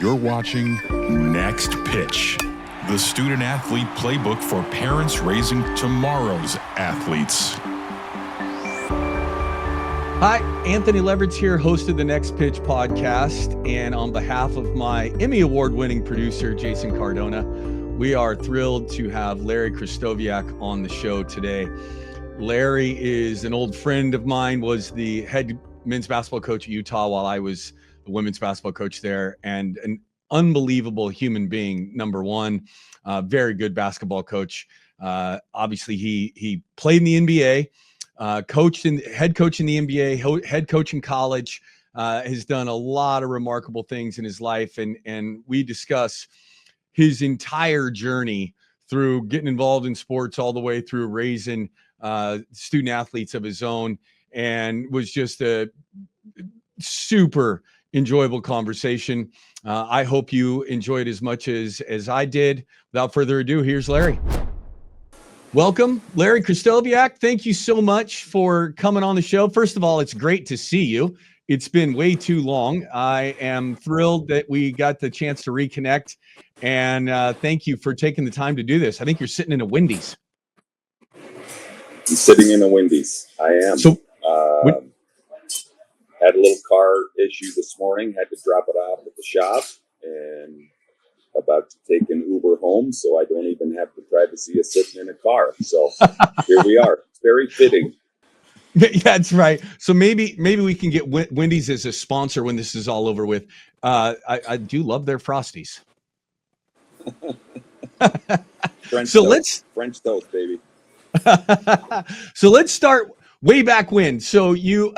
You're watching Next Pitch, the student athlete playbook for parents raising tomorrow's athletes. Hi, Anthony Leverett here, host of the Next Pitch podcast. And on behalf of my Emmy Award-winning producer, Jason Cardona, we are thrilled to have Larry Krystkowiak on the show today. Larry is an old friend of mine, was the head men's basketball coach at Utah while I was the women's basketball coach there, and an unbelievable human being, number one, very good basketball coach. Obviously, he played in the NBA, head coach in the NBA, head coach in college, has done a lot of remarkable things in his life, and we discuss his entire journey through getting involved in sports all the way through raising student athletes of his own, and was just a super enjoyable conversation. I hope you enjoyed as much as I did. Without further ado, here's Larry. Welcome, Larry Krystkowiak. Thank you so much for coming on the show. First of all, it's great to see you. It's been way too long. I am thrilled that we got the chance to reconnect, and thank you for taking the time to do this. I think you're sitting in a Wendy's. I'm sitting in a Wendy's. I am. So, had a little car issue this morning, had to drop it off at the shop, and about to take an Uber home, so I don't even have the privacy of sitting in a car. So here we are. It's very fitting. That's right. So maybe we can get Wendy's as a sponsor when this is all over with. I do love their Frosties. French toast, baby. So let's start way back when. So you,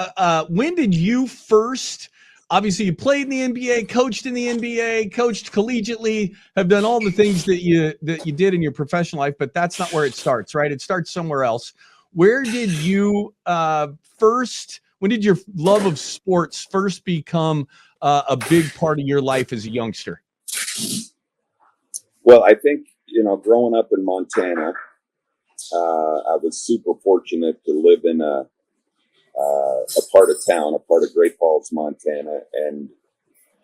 when did you first? Obviously, you played in the NBA, coached in the NBA, coached collegiately, have done all the things that you did in your professional life. But that's not where it starts, right? It starts somewhere else. Where did you first? When did your love of sports first become a big part of your life as a youngster? Well, I think growing up in Montana. I was super fortunate to live in a part of town, a part of Great Falls, Montana, and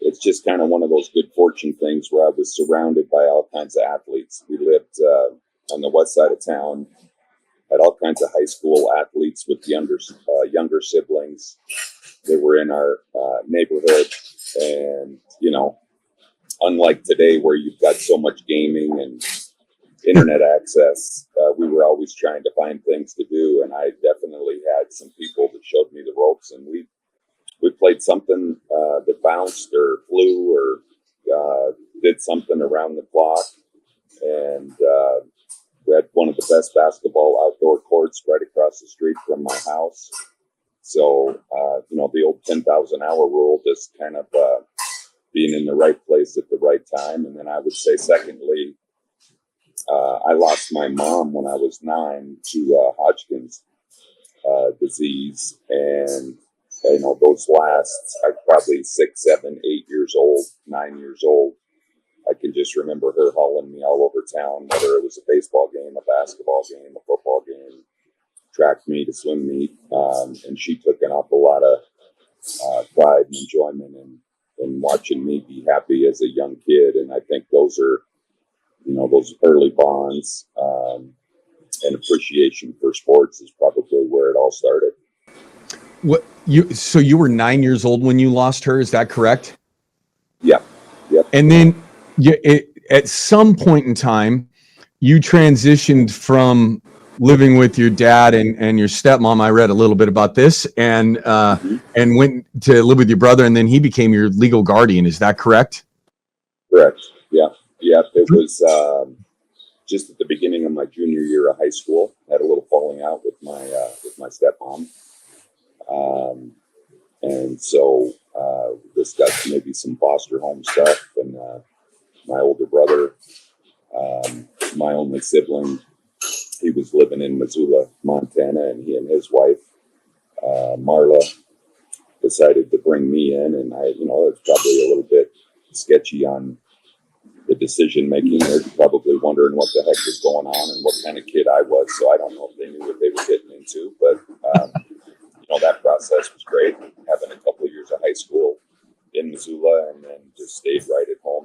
it's just kind of one of those good fortune things where I was surrounded by all kinds of athletes. We lived on the west side of town, had all kinds of high school athletes with younger siblings. They were in our neighborhood, and unlike today where you've got so much gaming and internet access, we were always trying to find things to do, and I definitely had some people that showed me the ropes, and we played something that bounced or flew or did something around the clock, and we had one of the best basketball outdoor courts right across the street from my house. So the old 10,000 hour rule, just kind of being in the right place at the right time. And then I would say secondly, I lost my mom when I was 9 to Hodgkin's disease, and those last probably 6, 7, 8 years old, 9 years old. I can just remember her hauling me all over town, whether it was a baseball game, a basketball game, a football game, track meet, a swim meet, and she took an awful lot of pride and enjoyment in watching me be happy as a young kid, and I think those are those early bonds and appreciation for sports is probably where it all started. So you were 9 years old when you lost her, is that correct? Yeah. Yep. And then at some point in time, you transitioned from living with your dad and your stepmom. I read a little bit about this, and went to live with your brother, and then he became your legal guardian. Is that correct? Correct. Yeah. Yeah. It was just at the beginning of my junior year of high school. I had a little falling out with my stepmom, and so discussed maybe some foster home stuff, and my older brother, my only sibling, he was living in Missoula, Montana, and he and his wife, Marla, decided to bring me in, and it was probably a little bit sketchy on the decision making. They're probably wondering what the heck was going on and what kind of kid I was. So I don't know if they knew what they were getting into, but that process was great. Having a couple of years of high school in Missoula, and then just stayed right at home.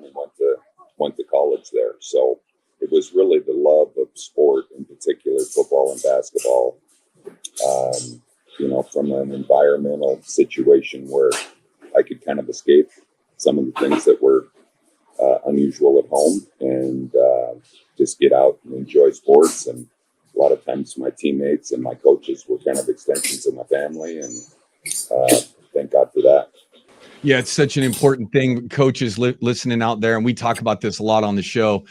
college there. So it was really the love of sport, in particular football and basketball, from an environmental situation where I could kind of escape some of the things that were unusual at home and just get out and enjoy sports. And a lot of times my teammates and my coaches were kind of extensions of my family, and thank God for that. Yeah, it's such an important thing. Coaches listening out there, and we talk about this a lot on the show,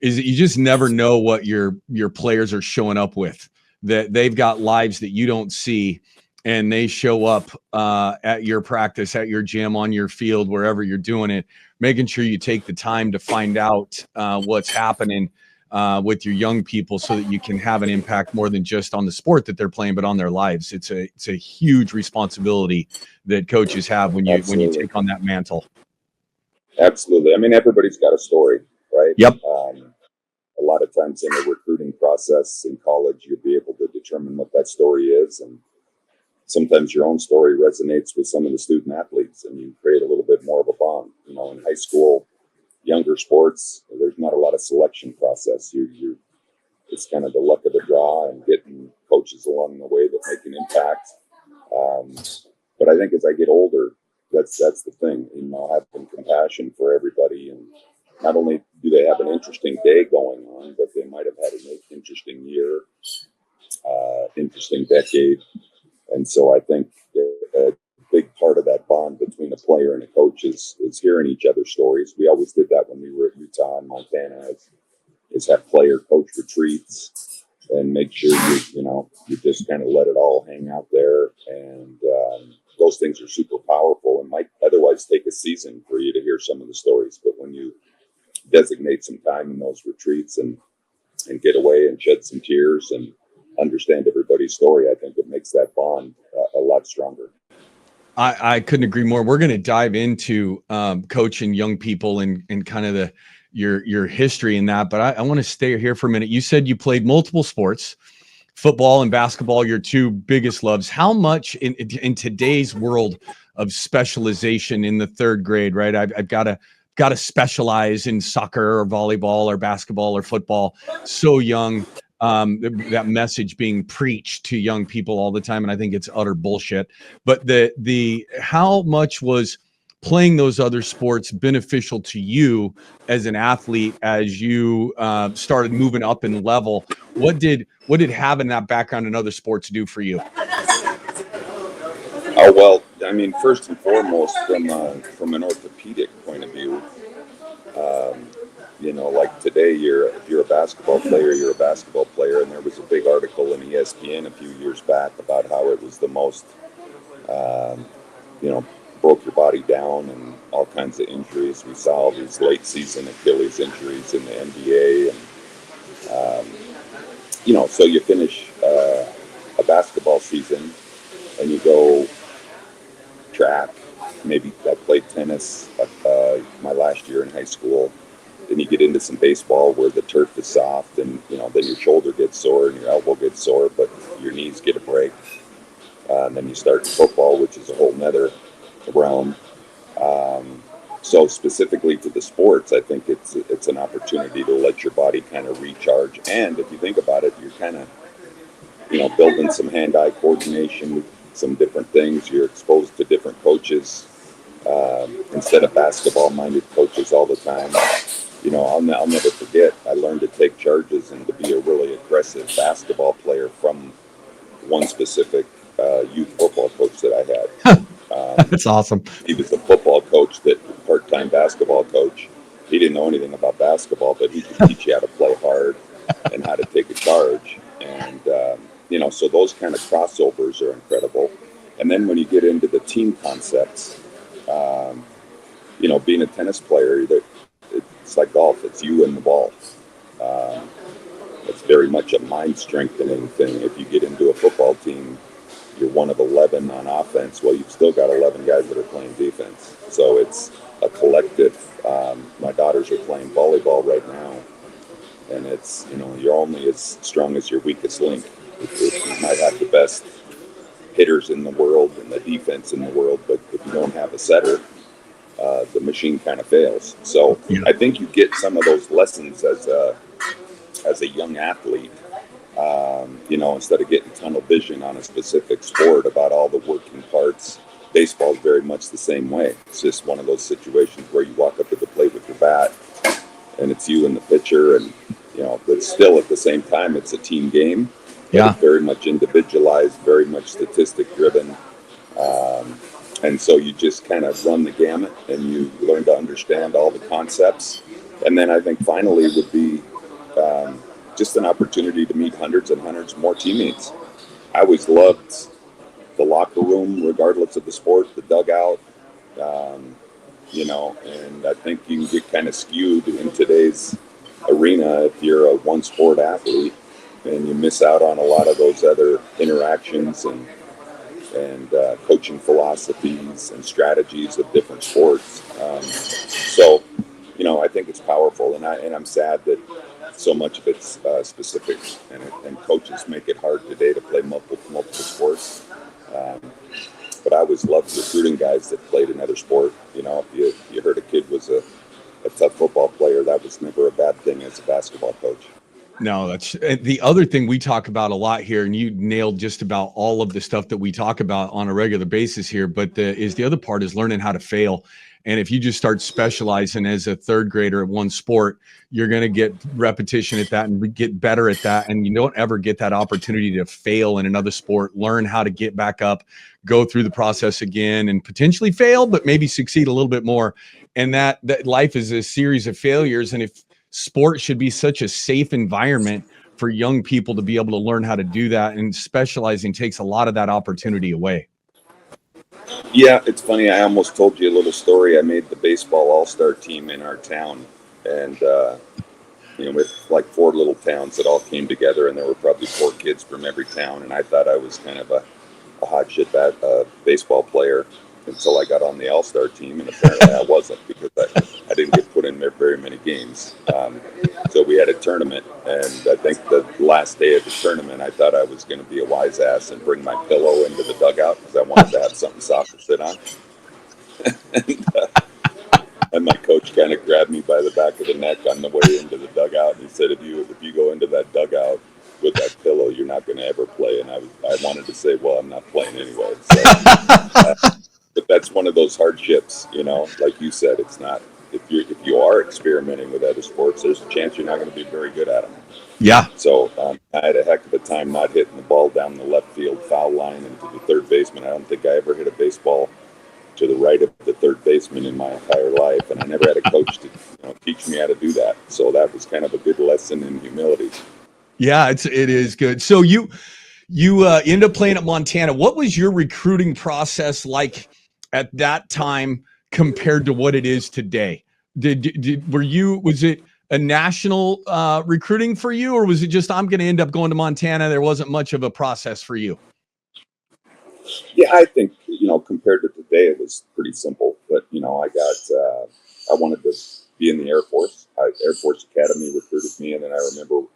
is that you just never know what your players are showing up with. That they've got lives that you don't see, and they show up at your practice, at your gym, on your field, wherever you're doing it. Making sure you take the time to find out what's happening with your young people, so that you can have an impact more than just on the sport that they're playing, but on their lives. It's a huge responsibility that coaches have when you take on that mantle. Absolutely. I mean, everybody's got a story, right? Yep. A lot of times in a recruiting process in college, you'll be able to determine what that story is, and sometimes your own story resonates with some of the student athletes, and you create a little bit more of a bond. In high school, younger sports, there's not a lot of selection process. It's kind of the luck of the draw and getting coaches along the way that make an impact. But I think as I get older, that's the thing, having compassion for everybody. And not only do they have an interesting day going on, but they might have had an interesting year, interesting decade. And so I think a big part of that bond between a player and a coach is hearing each other's stories. We always did that when we were at Utah and Montana, is have player coach retreats and make sure you just kind of let it all hang out there. And those things are super powerful and might otherwise take a season for you to hear some of the stories. But when you designate some time in those retreats and get away and shed some tears and understand everybody's story, I think it makes that bond a lot stronger. I couldn't agree more. We're going to dive into coaching young people and kind of your history in that, but I want to stay here for a minute. You said you played multiple sports, football and basketball, your two biggest loves. How much in today's world of specialization in the third grade, right? I've got to specialize in soccer or volleyball or basketball or football so young. That message being preached to young people all the time, and I think it's utter bullshit. But the how much was playing those other sports beneficial to you as an athlete as you started moving up in level? What did having that background in other sports do for you? Oh, well, I mean, first and foremost, from an orthopedic point of view, like today, if you're a basketball player, you're a basketball player. And there was a big article in ESPN a few years back about how it was the most, broke your body down and all kinds of injuries. We saw all these late season Achilles injuries in the NBA. And, so you finish a basketball season and you go track. Maybe I played tennis my last year in high school. Then you get into some baseball where the turf is soft, and then your shoulder gets sore and your elbow gets sore, but your knees get a break. And then you start football, which is a whole nother realm. So specifically to the sports, I think it's an opportunity to let your body kind of recharge. And if you think about it, you're kind of building some hand-eye coordination, some different things. You're exposed to different coaches instead of basketball-minded coaches all the time. I'll never forget, I learned to take charges and to be a really aggressive basketball player from one specific youth football coach that I had. That's awesome. He was the football coach, part-time basketball coach. He didn't know anything about basketball, but he could teach you how to play hard and how to take a charge. And, so those kind of crossovers are incredible. And then when you get into the team concepts, being a tennis player, it's like golf. It's you and the ball. It's very much a mind-strengthening thing. If you get into a football team, you're one of 11 on offense. Well, you've still got 11 guys that are playing defense. So it's a collective. My daughters are playing volleyball right now, and it's, you're only as strong as your weakest link. You might have the best hitters in the world and the defense in the world, but if you don't have a setter, the machine kind of fails. So Yeah. I think you get some of those lessons as a young athlete. Instead of getting tunnel vision on a specific sport about all the working parts, baseball is very much the same way. It's just one of those situations where you walk up to the plate with your bat, and it's you and the pitcher, and but still at the same time, it's a team game. But Yeah. it's very much individualized, very much statistic driven. And so you just kind of run the gamut and you learn to understand all the concepts. And then I think finally would be just an opportunity to meet hundreds and hundreds more teammates. I always loved the locker room, regardless of the sport, the dugout, and I think you can get kind of skewed in today's arena if you're a one sport athlete and you miss out on a lot of those other interactions and coaching philosophies and strategies of different sports. So, I think it's powerful, and I'm sad that so much of it's specific, and coaches make it hard today to play multiple sports. But I always loved recruiting guys that played another sport. If you heard a kid was a tough football player, that was never a bad thing as a basketball coach. No, that's the other thing we talk about a lot here, and you nailed just about all of the stuff that we talk about on a regular basis here. But the other part is learning how to fail. And if you just start specializing as a third grader at one sport, you're going to get repetition at that and get better at that. And you don't ever get that opportunity to fail in another sport, learn how to get back up, go through the process again and potentially fail, but maybe succeed a little bit more. And that life is a series of failures. And if sport should be such a safe environment for young people to be able to learn how to do that, and specializing takes a lot of that opportunity away. Yeah, it's funny. I almost told you a little story. I made the baseball all-star team in our town, and with like 4 little towns that all came together, and there were probably 4 kids from every town, and I thought I was kind of a hot shit baseball player until I got on the all-star team, and apparently I wasn't, because I didn't get put in very many games. So we had a tournament, and I think the last day of the tournament, I thought I was going to be a wise ass and bring my pillow into the dugout because I wanted to have something soft to sit on. and my coach kind of grabbed me by the back of the neck on the way into the dugout, and he said, if you go into that dugout with that pillow, you're not going to ever play. And I wanted to say, well, I'm not playing anyway. So, but that's one of those hardships, like you said, it's not, if you are experimenting with other sports, there's a chance you're not going to be very good at them. Yeah. So I had a heck of a time not hitting the ball down the left field foul line into the third baseman. I don't think I ever hit a baseball to the right of the third baseman in my entire life, and I never had a coach to teach me how to do that. So that was kind of a good lesson in humility. Yeah, it is good. So you end up playing at Montana. What was your recruiting process like at that time compared to what it is today? Was it a national recruiting for you, or was it just, I'm going to end up going to Montana? There wasn't much of a process for you. Yeah, I think, compared to today, it was pretty simple. But, I wanted to be in the Air Force. Air Force Academy recruited me, and then I remember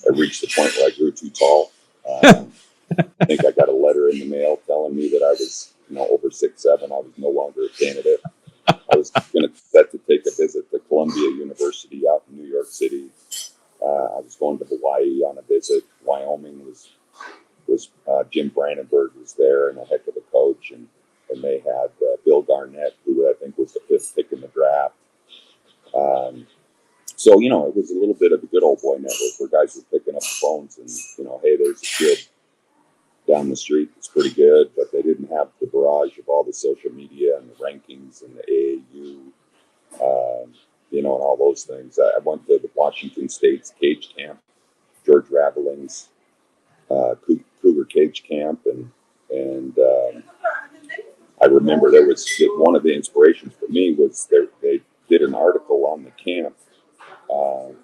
I reached the point where I grew too tall. I think I got a letter in the mail telling me that I was, over 6'7". I was no longer a candidate. I was going to set to take a visit to Columbia University out in New York City. I was going to Hawaii on a visit. Wyoming was Jim Brandenburg was there, and a heck of a coach, and they had Bill Garnett, who I think was the 5th pick in the draft. So it was a little bit of a good old boy network where guys were picking up the phones and hey, there's a kid down the street that's pretty good, but they didn't have the barrage of all the social media and the rankings and the AAU, and all those things. I went to the Washington State's cage camp, George Raveling's Cougar Cage Camp, and I remember there was one of the inspirations for me was they did an article on the camp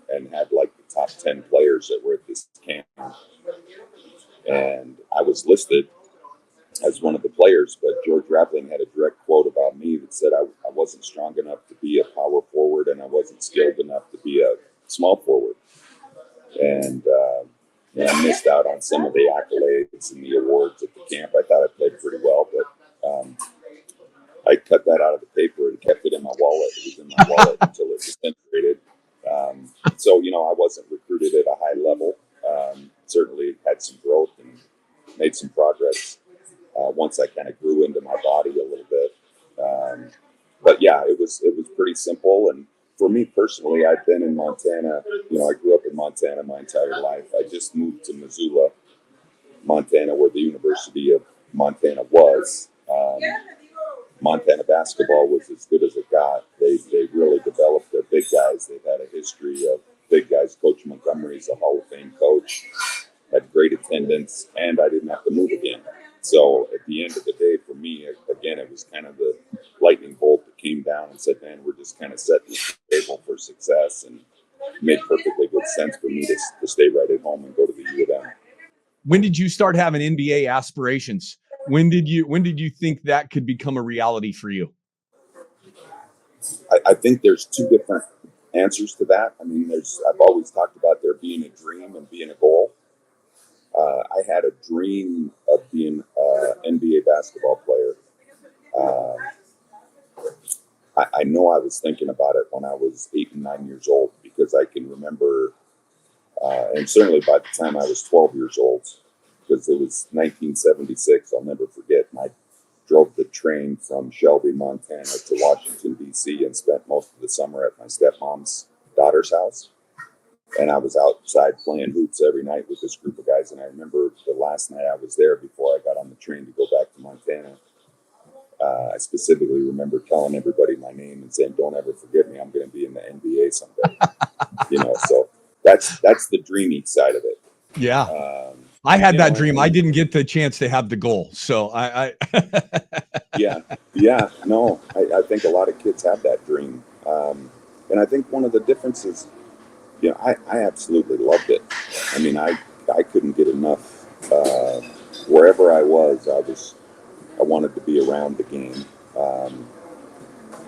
and had like the top 10 players that were at this camp, and I was listed as one of the players, but George Raveling had a direct quote about me that said I wasn't strong enough to be a power forward, and I wasn't skilled enough to be a small forward, and I missed out on some of the accolades and the awards at the camp. I thought I played pretty well, but I cut that out of the paper and kept it in my wallet. It was in my wallet until it disintegrated. So, I wasn't recruited at a high level. Certainly had some growth and made some progress once I kind of grew into my body a little bit. But yeah, it was pretty simple. And for me personally, I've been in Montana. I grew up in Montana my entire life. I just moved to Missoula, Montana, where the University of Montana was. Montana basketball was as good as it got. They really developed their big guys. They've had a history of big guys. Coach Montgomery's a Hall of Fame coach, had great attendance, and I didn't have to move again. So at the end of the day, for me, again, it was kind of the lightning bolt that came down and said, man, we're just kind of setting the table for success, and it made perfectly good sense for me to stay right at home and go to the U of M. When did you start having NBA aspirations? When did you think that could become a reality for you? I think there's two different answers to that. I mean, I've always talked about there being a dream and being a goal. I had a dream of being an NBA basketball player. I know I was thinking about it when I was 8 and 9 years old, because I can remember, and certainly by the time I was 12 years old, because it was 1976, I'll never forget. And I drove the train from Shelby, Montana to Washington, D.C. and spent most of the summer at my stepmom's daughter's house. And I was outside playing hoops every night with this group of guys. And I remember the last night I was there before I got on the train to go back to Montana. I specifically remember telling everybody my name and saying, don't ever forget me. I'm going to be in the NBA someday. So that's the dreamy side of it. Yeah. I had that dream. I didn't get the chance to have the goal. So Yeah. No, I think a lot of kids have that dream. And I think one of the differences, I absolutely loved it. I mean, I couldn't get enough. Wherever I was, I wanted to be around the game,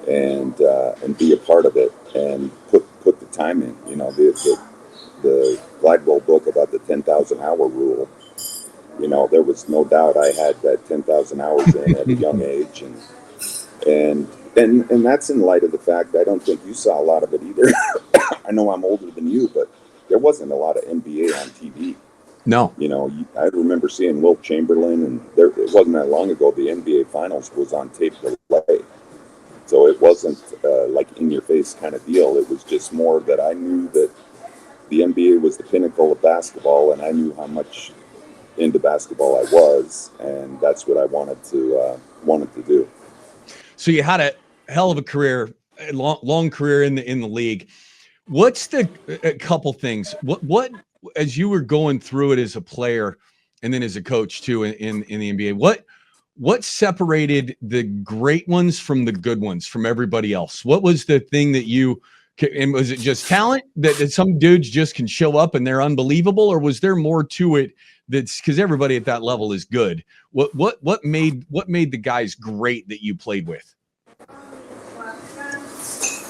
and be a part of it and put the time in. The Gladwell book about the 10,000 hour rule. There was no doubt I had that 10,000 hours in at a young age, and that's in light of the fact I don't think you saw a lot of it either. I know I'm older than you, but there wasn't a lot of NBA on TV. No. I remember seeing Wilt Chamberlain, and it wasn't that long ago the NBA Finals was on tape delay. So it wasn't like in-your-face kind of deal. It was just more that I knew that the NBA was the pinnacle of basketball, and I knew how much into basketball I was, and that's what I wanted to do. So you had a hell of a career, a long career in the league. What's a couple things? What as you were going through it as a player and then as a coach too in the NBA, what separated the great ones from the good ones from everybody else? What was the thing that and was it just talent that some dudes just can show up and they're unbelievable, or was there more to it? That's because everybody at that level is good. What made the guys great that you played with?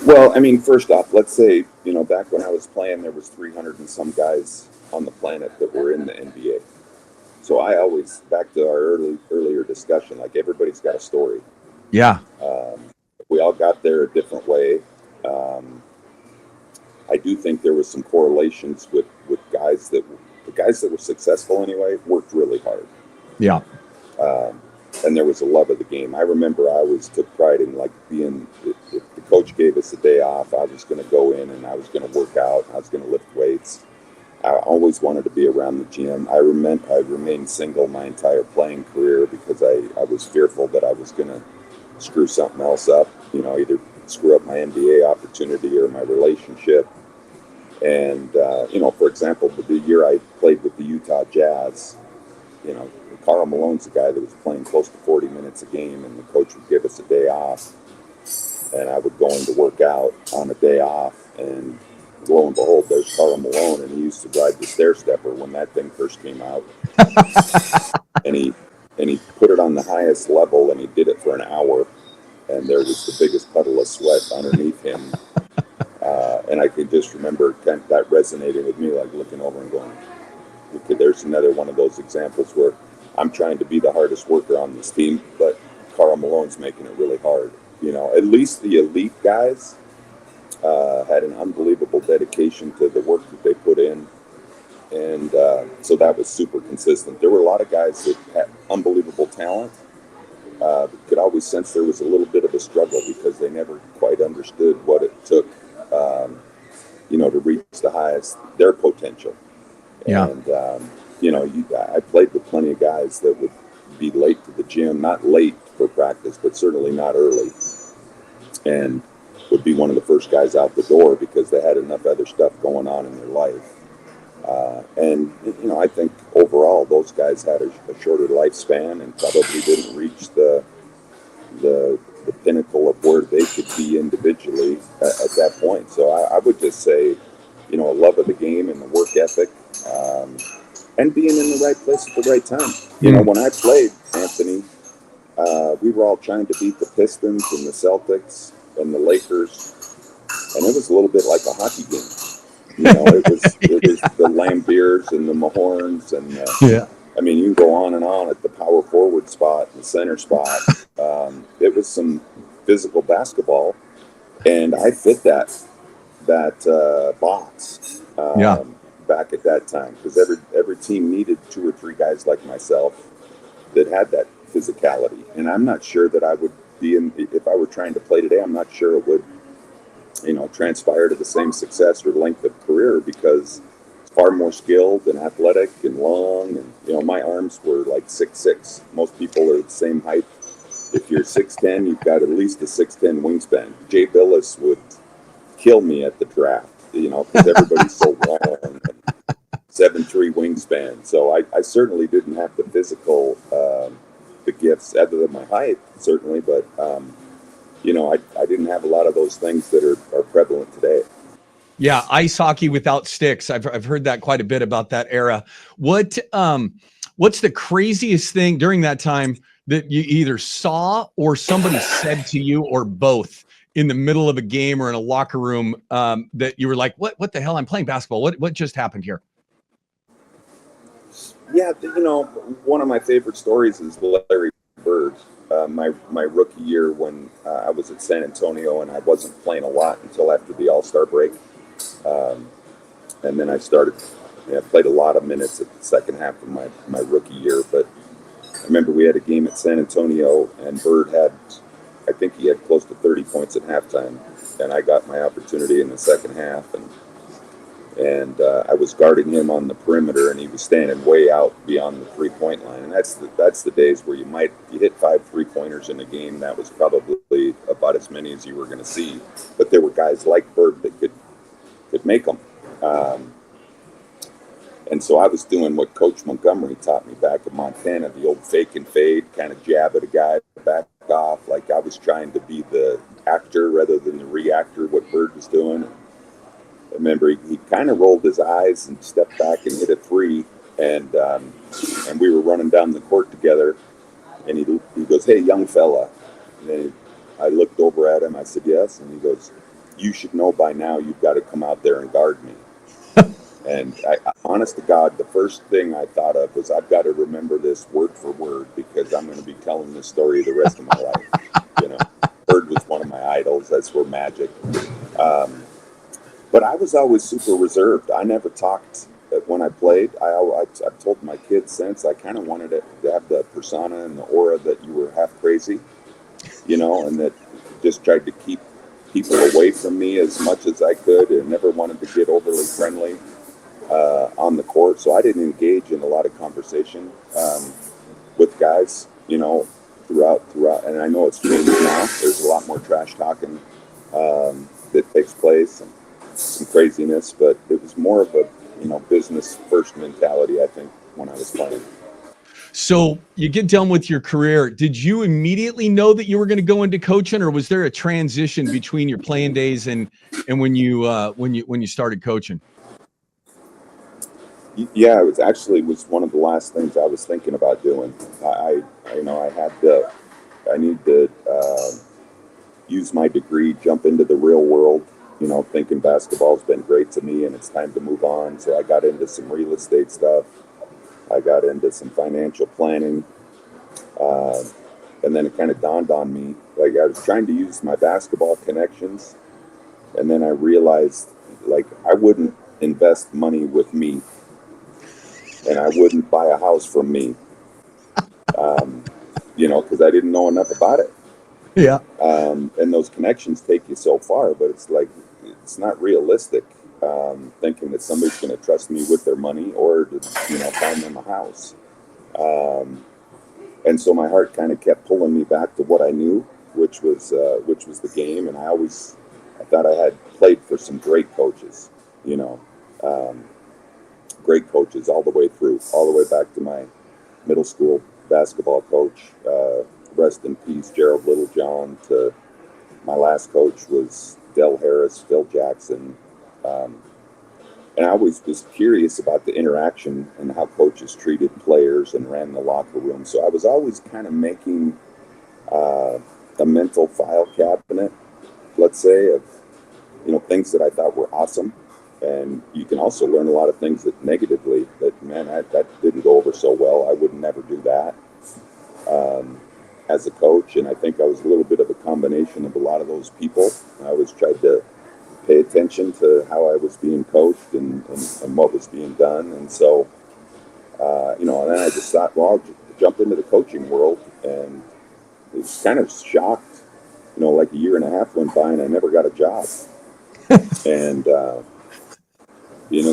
Well, I mean, first off, let's say, back when I was playing, there was 300 and some guys on the planet that were in the NBA. So I always, back to our earlier discussion, like everybody's got a story. Yeah. We all got there a different way. I do think there was some correlations with guys the guys that were successful anyway worked really hard. Yeah. And there was a love of the game. I remember I always took pride in being, if the coach gave us a day off, I was going to go in and I was going to work out. I was going to lift weights. I always wanted to be around the gym. I remained single my entire playing career because I was fearful that I was going to screw something else up, either screw up my NBA opportunity or my relationship. And, for example, the year I played with the Utah Jazz, Karl Malone's the guy that was playing close to 40 minutes a game, and the coach would give us a day off, and I would go in to work out on a day off, and lo and behold, there's Karl Malone, and he used to ride the stair stepper when that thing first came out. and he put it on the highest level, and he did it for an hour, and there was the biggest puddle of sweat underneath him. And I could just remember that resonating with me, like looking over and going, okay, there's another one of those examples where I'm trying to be the hardest worker on this team, but Karl Malone's making it really hard. at least the elite guys had an unbelievable dedication to the work that they put in. And so that was super consistent. There were a lot of guys that had unbelievable talent. Could always sense there was a little bit of a struggle because they never quite understood what it took, to reach the highest, their potential. Yeah. And, I played with plenty of guys that would be late to the gym, not late for practice, but certainly not early. And would be one of the first guys out the door because they had enough other stuff going on in their life. I think overall those guys had a shorter lifespan and probably didn't reach the pinnacle of where they could be individually at that point. So I would just say, a love of the game and the work ethic, and being in the right place at the right time. When I played, Anthony, we were all trying to beat the Pistons and the Celtics and the Lakers, and it was a little bit like a hockey game. It was the Lambeers and the Mahorns and you can go on and on at the power forward spot, the center spot. It was some physical basketball, and I fit that box back at that time because every team needed 2 or 3 guys like myself that had that physicality. And I'm not sure that I would be if I were trying to play today. I'm not sure it would transpire to the same success or length of career because it's far more skilled and athletic and long. And, my arms were like 6'6". Most people are the same height. If you're 6'10", you've got at least a 6'10" wingspan. Jay Billis would kill me at the draft, because everybody's so long and 7'3" wingspan. So I certainly didn't have the physical, the gifts other than my height, certainly, but, I didn't have a lot of those things that are prevalent today. Yeah, ice hockey without sticks. I've heard that quite a bit about that era. What's the craziest thing during that time that you either saw or somebody said to you or both in the middle of a game or in a locker room that you were like, what the hell? I'm playing basketball. What just happened here? Yeah, one of my favorite stories is Larry Bird. My rookie year when I was at San Antonio and I wasn't playing a lot until after the All-Star break. And then I started, I played a lot of minutes at the second half of my rookie year. But I remember we had a game at San Antonio and Bird I think he had close to 30 points at halftime. And I got my opportunity in the second half. And I was guarding him on the perimeter, and he was standing way out beyond the three-point line. And that's the days where you hit 5 3-pointers in a game. That was probably about as many as you were going to see. But there were guys like Bird that could make them. And so I was doing what Coach Montgomery taught me back in Montana, the old fake and fade, kind of jab at a guy, back off. Like I was trying to be the actor rather than the reactor, what Bird was doing. I remember he kind of rolled his eyes and stepped back and hit a 3, and we were running down the court together, and he goes, "Hey, young fella." And then I looked over at him. I said, "Yes." And he goes, "You should know by now you've got to come out there and guard me." And honest to God, the first thing I thought of was I've got to remember this word for word because I'm going to be telling this story the rest of my life. Bird was one of my idols. That's where magic. But I was always super reserved. I never talked when I played. I've told my kids since I kind of wanted to have the persona and the aura that you were half crazy, and that just tried to keep people away from me as much as I could and never wanted to get overly friendly on the court. So I didn't engage in a lot of conversation with guys, throughout. And I know it's changed now. There's a lot more trash talking that takes place. And some craziness, but it was more of a business first mentality, I think, when I was playing. So you get done with your career. Did you immediately know that you were going to go into coaching, or was there a transition between your playing days and when you started coaching? Yeah, it was one of the last things I was thinking about doing. I need to use my degree, jump into the real world. Thinking basketball's been great to me and it's time to move on. So I got into some real estate stuff. I got into some financial planning. And then it kind of dawned on me, like I was trying to use my basketball connections, and then I realized, like, I wouldn't invest money with me, and I wouldn't buy a house from me, because I didn't know enough about it. Yeah. And those connections take you so far, but it's like, it's not realistic, thinking that somebody's going to trust me with their money or to, find them a house. And so my heart kind of kept pulling me back to what I knew, which was the game. And I thought I had played for some great coaches, great coaches all the way through, all the way back to my middle school basketball coach, rest in peace, Gerald Littlejohn, to my last coach was Del Harris, Phil Jackson. And I always was curious about the interaction and how coaches treated players and ran the locker room. So I was always kind of making a mental file cabinet, let's say, of things that I thought were awesome. And you can also learn a lot of things that negatively, that, man, that didn't go over so well. I would never do that as a coach. And I think I was a little bit of a combination of a lot of those people. I always tried to pay attention to how I was being coached and what was being done. And so, and then I just thought, well, I'll jump into the coaching world. And it was kind of shocked, like a year and a half went by and I never got a job. And,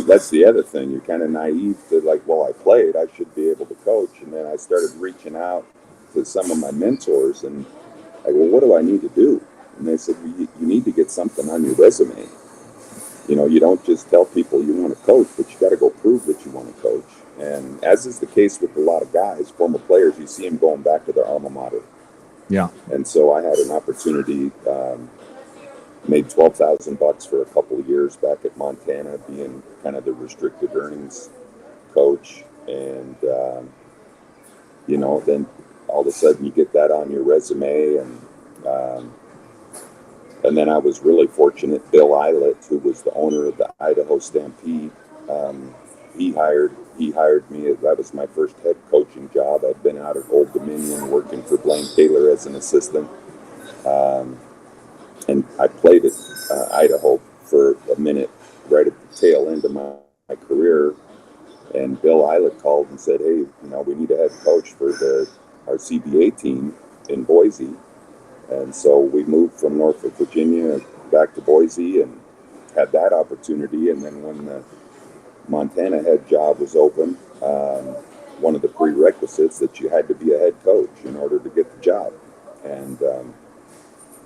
that's the other thing. You're kind of naive to, like, well, I played, I should be able to coach. And then I started reaching out to some of my mentors and I go, well, what do I need to do? And they said, well, you need to get something on your resume. You don't just tell people you want to coach, but you got to go prove that you want to coach. And as is the case with a lot of guys, former players, you see them going back to their alma mater. Yeah. And so I had an opportunity, made $12,000 for a couple of years back at Montana, being kind of the restricted earnings coach. And, then all of a sudden you get that on your resume. And then I was really fortunate. Bill Eilert, who was the owner of the Idaho Stampede, he hired me. That was my first head coaching job. I'd been out at Old Dominion working for Blaine Taylor as an assistant. And I played at Idaho for a minute right at the tail end of my career. And Bill Eilert called and said, hey, we need a head coach for our CBA team in Boise. And so we moved from Norfolk, Virginia back to Boise and had that opportunity. And then when the Montana head job was open, one of the prerequisites that you had to be a head coach in order to get the job. And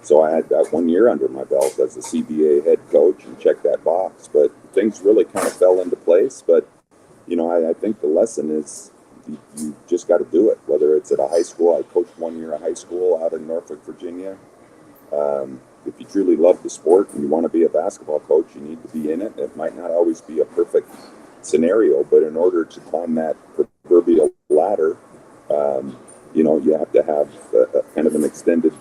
so I had that 1 year under my belt as a CBA head coach and checked that box. But things really kind of fell into place. But, I think the lesson is you just got to do it, whether it's at a high school. I coached 1 year of high school out in Norfolk, Virginia. If you truly love the sport and you want to be a basketball coach, you need to be in it. It might not always be a perfect scenario, but in order to climb that proverbial ladder, you have to have a kind of an extended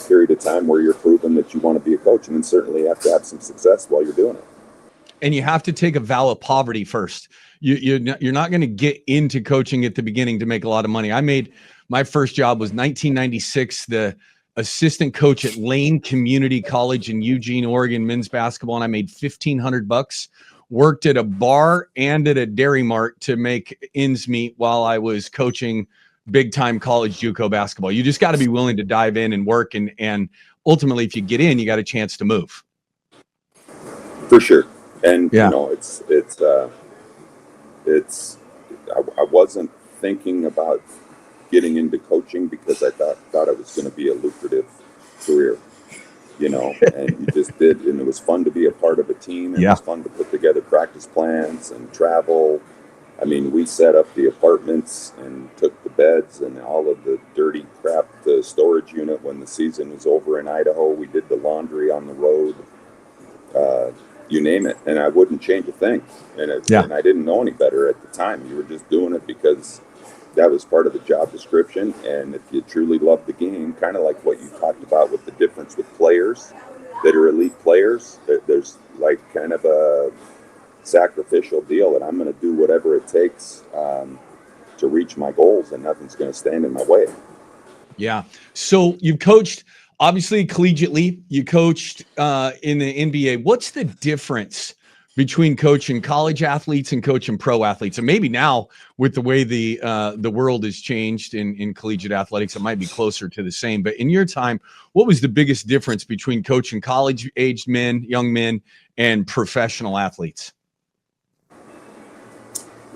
period of time where you're proving that you want to be a coach, and then certainly you have to have some success while you're doing it. And you have to take a vow of poverty first. You're not going to get into coaching at the beginning to make a lot of money. I made my first job was 1996, the assistant coach at Lane Community College in Eugene, Oregon, men's basketball, and I made $1,500. Worked at a bar and at a Dairy Mart to make ends meet while I was coaching big time college JUCO basketball. You just got to be willing to dive in and work, and ultimately, if you get in, you got a chance to move. For sure. And yeah. I wasn't thinking about getting into coaching because I thought it was going to be a lucrative career, and you just did. And it was fun to be a part of a team. It was fun to put together practice plans and travel. I mean, we set up the apartments and took the beds and all of the dirty crap to storage unit when the season was over in Idaho. We did the laundry on the road. You name it, and I wouldn't change a thing. And I didn't know any better at the time. You were just doing it because that was part of the job description. And if you truly love the game, kind of like what you talked about with the difference with players that are elite players, there's like kind of a sacrificial deal that I'm going to do whatever it takes to reach my goals, and nothing's going to stand in my way. Yeah. So you've coached obviously collegiately, you coached in the NBA. What's the difference between coaching college athletes and coaching pro athletes? And maybe now with the way the world has changed in collegiate athletics, it might be closer to the same. But in your time, what was the biggest difference between coaching college aged men, young men, and professional athletes?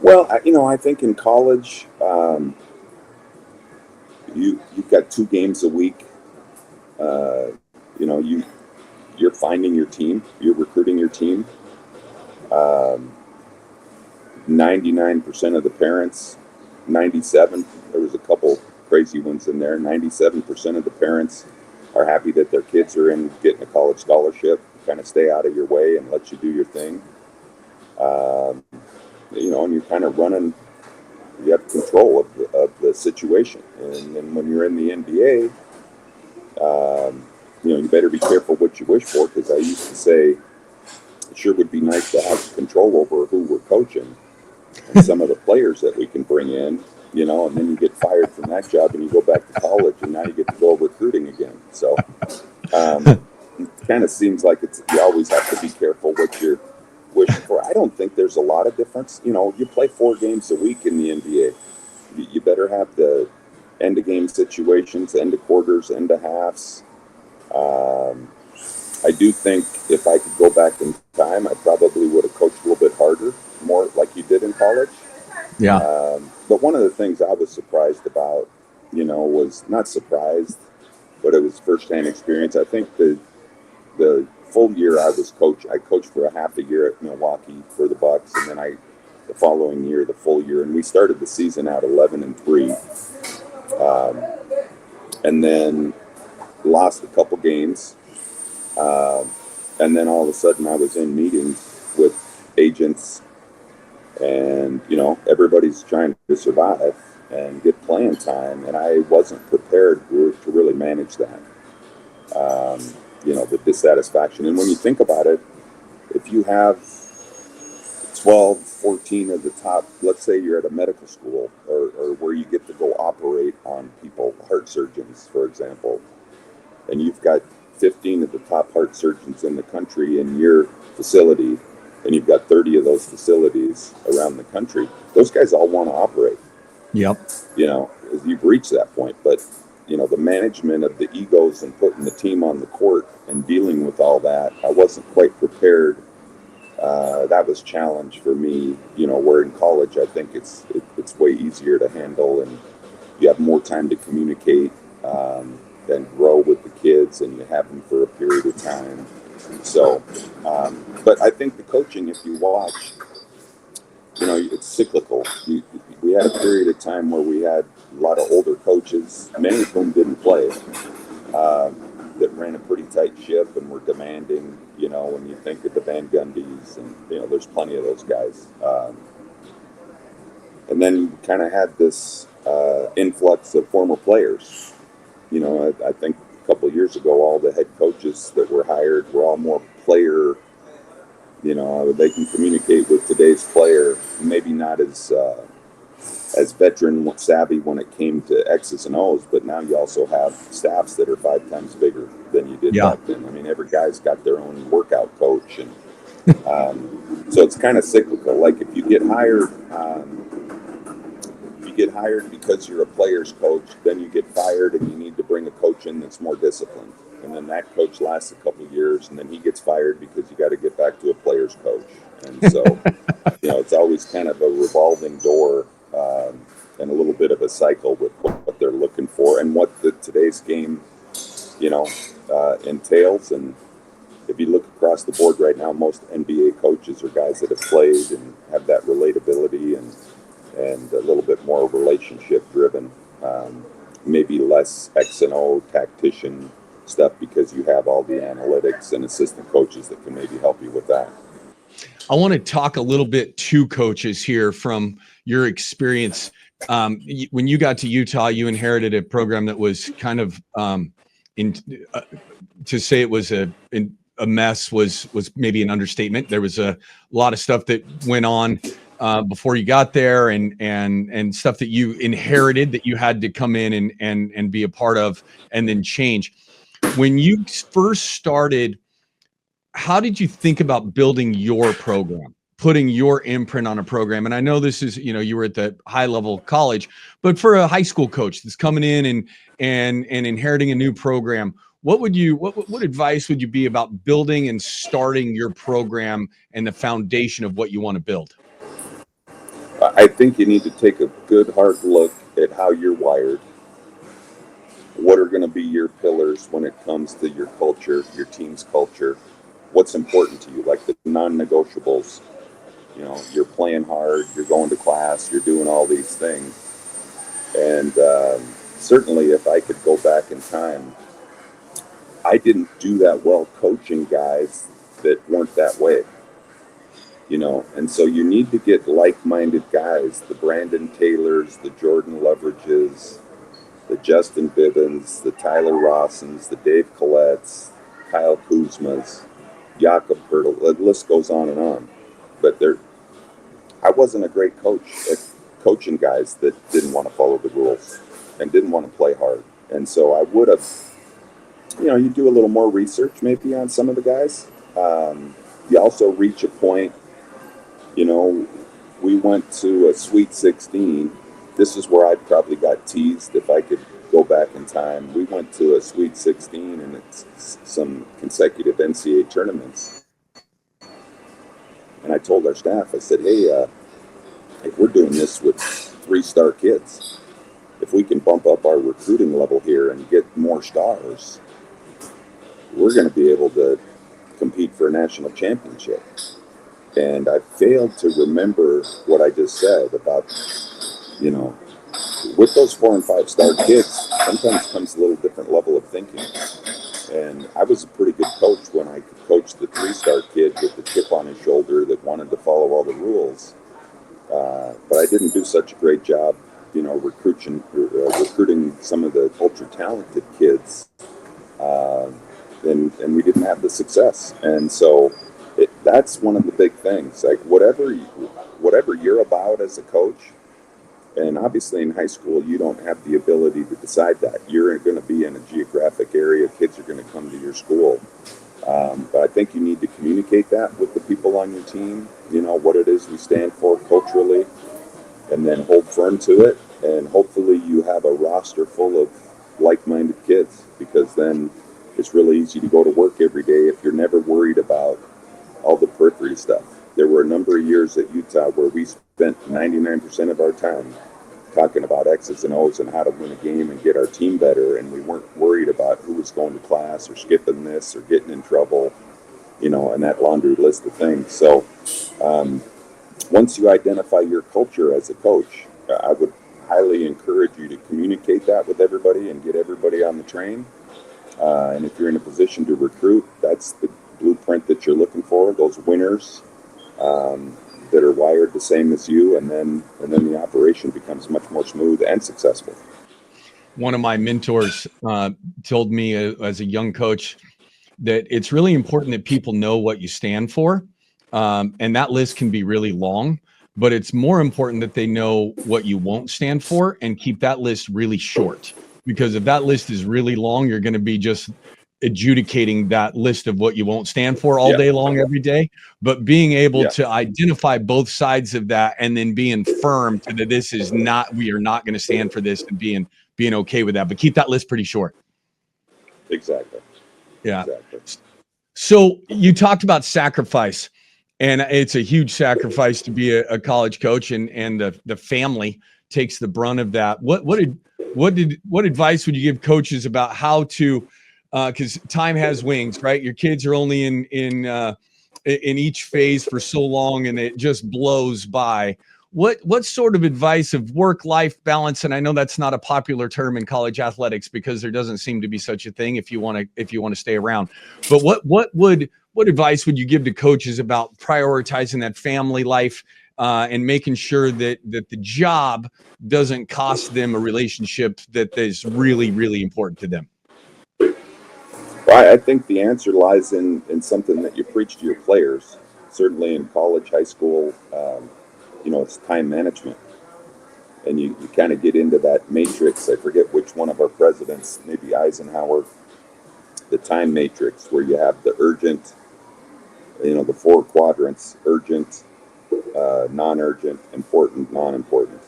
Well, I think in college, you've got 2 games a week. Uh, you're finding your team, you're recruiting your team. 99% of the parents, 97. There was a couple crazy ones in there. 97% of the parents are happy that their kids are in getting a college scholarship. Kind of stay out of your way and let you do your thing. And you're kind of running. You have control of the situation. And then when you're in the NBA, you better be careful what you wish for, because I used to say it sure would be nice to have control over who we're coaching and some of the players that we can bring in, and then you get fired from that job and you go back to college and now you get to go recruiting again. So it kind of seems like you always have to be careful what you're wishing for. I don't think there's a lot of difference. You play 4 games a week in the NBA. You better have the end of game situations, end of quarters, end of halves. I do think if I could go back in time, I probably would have coached a little bit harder, more like you did in college. Yeah. But one of the things I was surprised about, was not surprised, but it was firsthand experience. I think the full year I coached for a half a year at Milwaukee for the Bucks, and then the following year, the full year, and we started the season out 11-3, and then lost a couple games. And then all of a sudden I was in meetings with agents, and, everybody's trying to survive and get playing time. And I wasn't prepared to really manage that, the dissatisfaction. And when you think about it, if you have 12, 14 of the top, let's say you're at a medical school or where you get to go operate on people, heart surgeons, for example, and you've got 15 of the top heart surgeons in the country in your facility, and you've got 30 of those facilities around the country, those guys all want to operate. Yep. You've reached that point. But, the management of the egos and putting the team on the court and dealing with all that, I wasn't quite prepared. That was a challenge for me, where in college, I think it's way easier to handle, and you have more time to communicate, and grow with the kids, and you have them for a period of time. So, but I think the coaching, if you watch, it's cyclical. We had a period of time where we had a lot of older coaches, many of whom didn't play, that ran a pretty tight ship and were demanding, when you think of the Van Gundys, and, there's plenty of those guys. And then you kind of had this influx of former players. I think a couple of years ago, all the head coaches that were hired were all more player. They can communicate with today's player, maybe not as veteran savvy when it came to X's and O's, but now you also have staffs that are 5 times bigger than you did back then. I mean, every guy's got their own workout coach, and so it's kind of cyclical. Like if you get hired. Because you're a player's coach, then you get fired and you need to bring a coach in that's more disciplined. And then that coach lasts a couple of years, and then he gets fired because you got to get back to a player's coach. And so, it's always kind of a revolving door, and a little bit of a cycle with what they're looking for and what today's game, entails. And if you look across the board right now, most NBA coaches are guys that have played and have that relatability and a little bit more relationship driven, maybe less X and O tactician stuff, because you have all the analytics and assistant coaches that can maybe help you with that. I want to talk a little bit to coaches here from your experience. When you got to Utah, you inherited a program that was kind of to say it was a mess was maybe an understatement. There was a lot of stuff that went on before you got there, and stuff that you inherited that you had to come in and be a part of and then change. When you first started, how did you think about building your program, putting your imprint on a program? And I know this is, you were at the high level college, but for a high school coach that's coming in and inheriting a new program, what advice would you be about building and starting your program and the foundation of what you want to build? I think you need to take a good hard look at how you're wired. What are going to be your pillars when it comes to your culture, your team's culture? What's important to you, like the non-negotiables? You're playing hard, you're going to class, you're doing all these things. And certainly, if I could go back in time, I didn't do that well coaching guys that weren't that way. And so you need to get like-minded guys, the Brandon Taylors, the Jordan Leverages, the Justin Bibbins, the Tyler Rossens, the Dave Collettes, Kyle Kuzmas, Jakob Pertl. The list goes on and on. But I wasn't a great coach at coaching guys that didn't want to follow the rules and didn't want to play hard. And so I would have, you do a little more research maybe on some of the guys. You also reach a point, we went to a Sweet 16. This is where I probably got teased if I could go back in time. We went to a Sweet 16 and it's some consecutive NCAA tournaments. And I told our staff, I said, hey, we're doing this with 3-star kids. If we can bump up our recruiting level here and get more stars, we're going to be able to compete for a national championship. And I failed to remember what I just said about, with those 4 and 5-star kids, sometimes comes a little different level of thinking. And I was a pretty good coach when I could coach the 3-star kid with the chip on his shoulder that wanted to follow all the rules. But I didn't do such a great job, recruiting some of the ultra talented kids. And we didn't have the success. And so that's one of the big things. Like whatever you're about as a coach, and obviously in high school you don't have the ability to decide that. You're going to be in a geographic area. Kids are going to come to your school. But I think you need to communicate that with the people on your team. What it is we stand for culturally, and then hold firm to it. And hopefully you have a roster full of like-minded kids, because then it's really easy to go to work every day if you're never worried about all the periphery stuff. There were a number of years at Utah where we spent 99% of our time talking about X's and O's and how to win a game and get our team better, and we weren't worried about who was going to class or skipping this or getting in trouble, and that laundry list of things. So once you identify your culture as a coach, I would highly encourage you to communicate that with everybody and get everybody on the train. And if you're in a position to recruit, that's the blueprint that you're looking for, those winners that are wired the same as you, and then the operation becomes much more smooth and successful. One of my mentors told me as a young coach that it's really important that people know what you stand for. And that list can be really long, but it's more important that they know what you won't stand for and keep that list really short. Because if that list is really long, you're going to be just adjudicating that list of what you won't stand for all day long, every day. But being able to identify both sides of that and then being firm to that we are not going to stand for this, and being okay with that, but keep that list pretty short. Exactly. Yeah. Exactly. So you talked about sacrifice, and it's a huge sacrifice to be a college coach, and the family takes the brunt of that. What advice would you give coaches about how to, because time has wings, right? Your kids are only in each phase for so long, and it just blows by. What sort of advice of work-life balance? And I know that's not a popular term in college athletics because there doesn't seem to be such a thing if you want to stay around. But what advice would you give to coaches about prioritizing that family life and making sure that the job doesn't cost them a relationship that is really, really important to them? Well, I think the answer lies in something that you preach to your players, certainly in college, high school. it's time management. And you kind of get into that matrix. I forget which one of our presidents, maybe Eisenhower, the time matrix, where you have the urgent, the 4 quadrants: urgent, non-urgent, important, non-important.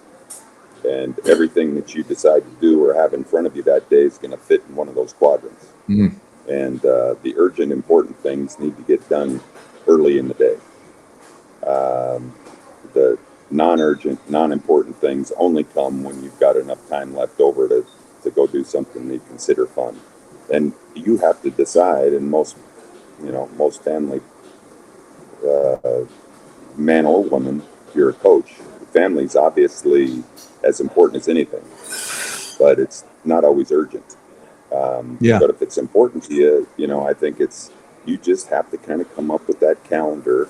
And everything that you decide to do or have in front of you that day is going to fit in one of those quadrants. Mm. And the urgent, important things need to get done early in the day. The non-urgent, non-important things only come when you've got enough time left over to go do something you consider fun. And you have to decide, and most family, man or woman, if you're a coach, the family's obviously as important as anything, but it's not always urgent. Yeah. But if it's important to you, I think you just have to kind of come up with that calendar.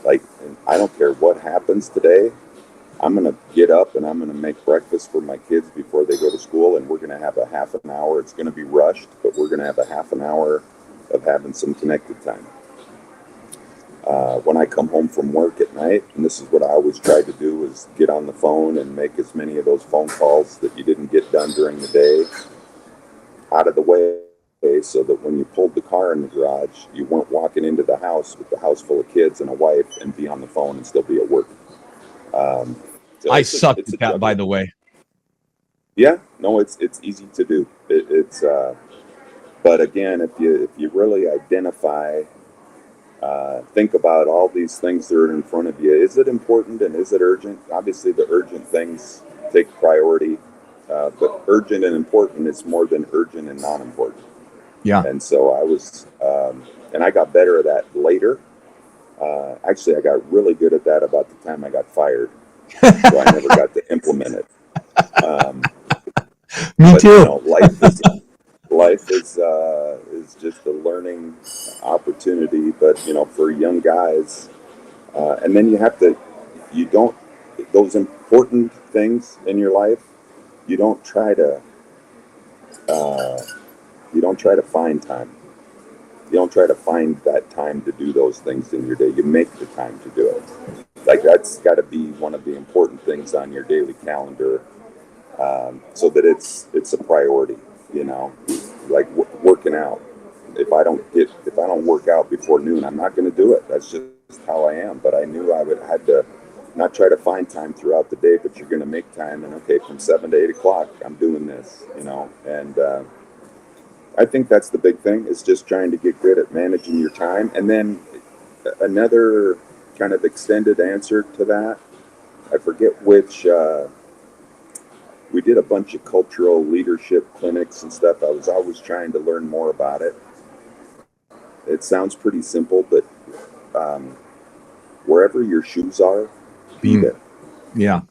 Like, I don't care what happens today. I'm going to get up and I'm going to make breakfast for my kids before they go to school, and we're going to have a half an hour. It's going to be rushed, but we're going to have a half an hour of having some connected time. When I come home from work at night, and this is what I always try to do, is get on the phone and make as many of those phone calls that you didn't get done during the day out of the way, so that when you pulled the car in the garage, you weren't walking into the house with the house full of kids and a wife and be on the phone and still be at work. So I suck at that, by the way. Yeah, no, it's easy to do. But again, if you really identify, think about all these things that are in front of you. Is it important and is it urgent? Obviously, the urgent things take priority, but urgent and important is more than urgent and non-important. Yeah. And so I was, and I got better at that later. Actually, I got really good at that about the time I got fired. So I never got to implement it. Me too. Life is just a learning opportunity. But for young guys, and then those important things in your life, you don't try to find time. You don't try to find that time to do those things in your day. You make the time to do it. Like, that's got to be one of the important things on your daily calendar, so that it's a priority. Like working out. If I don't work out before noon, I'm not going to do it. That's just how I am. But I knew I had to not try to find time throughout the day, but you're going to make time. And okay, from 7 to 8 o'clock, I'm doing this. And I think that's the big thing, is just trying to get good at managing your time. And then another kind of extended answer to that, I forget which, we did a bunch of cultural leadership clinics and stuff. I was always trying to learn more about it. It sounds pretty simple, but wherever your shoes are, be there. Yeah.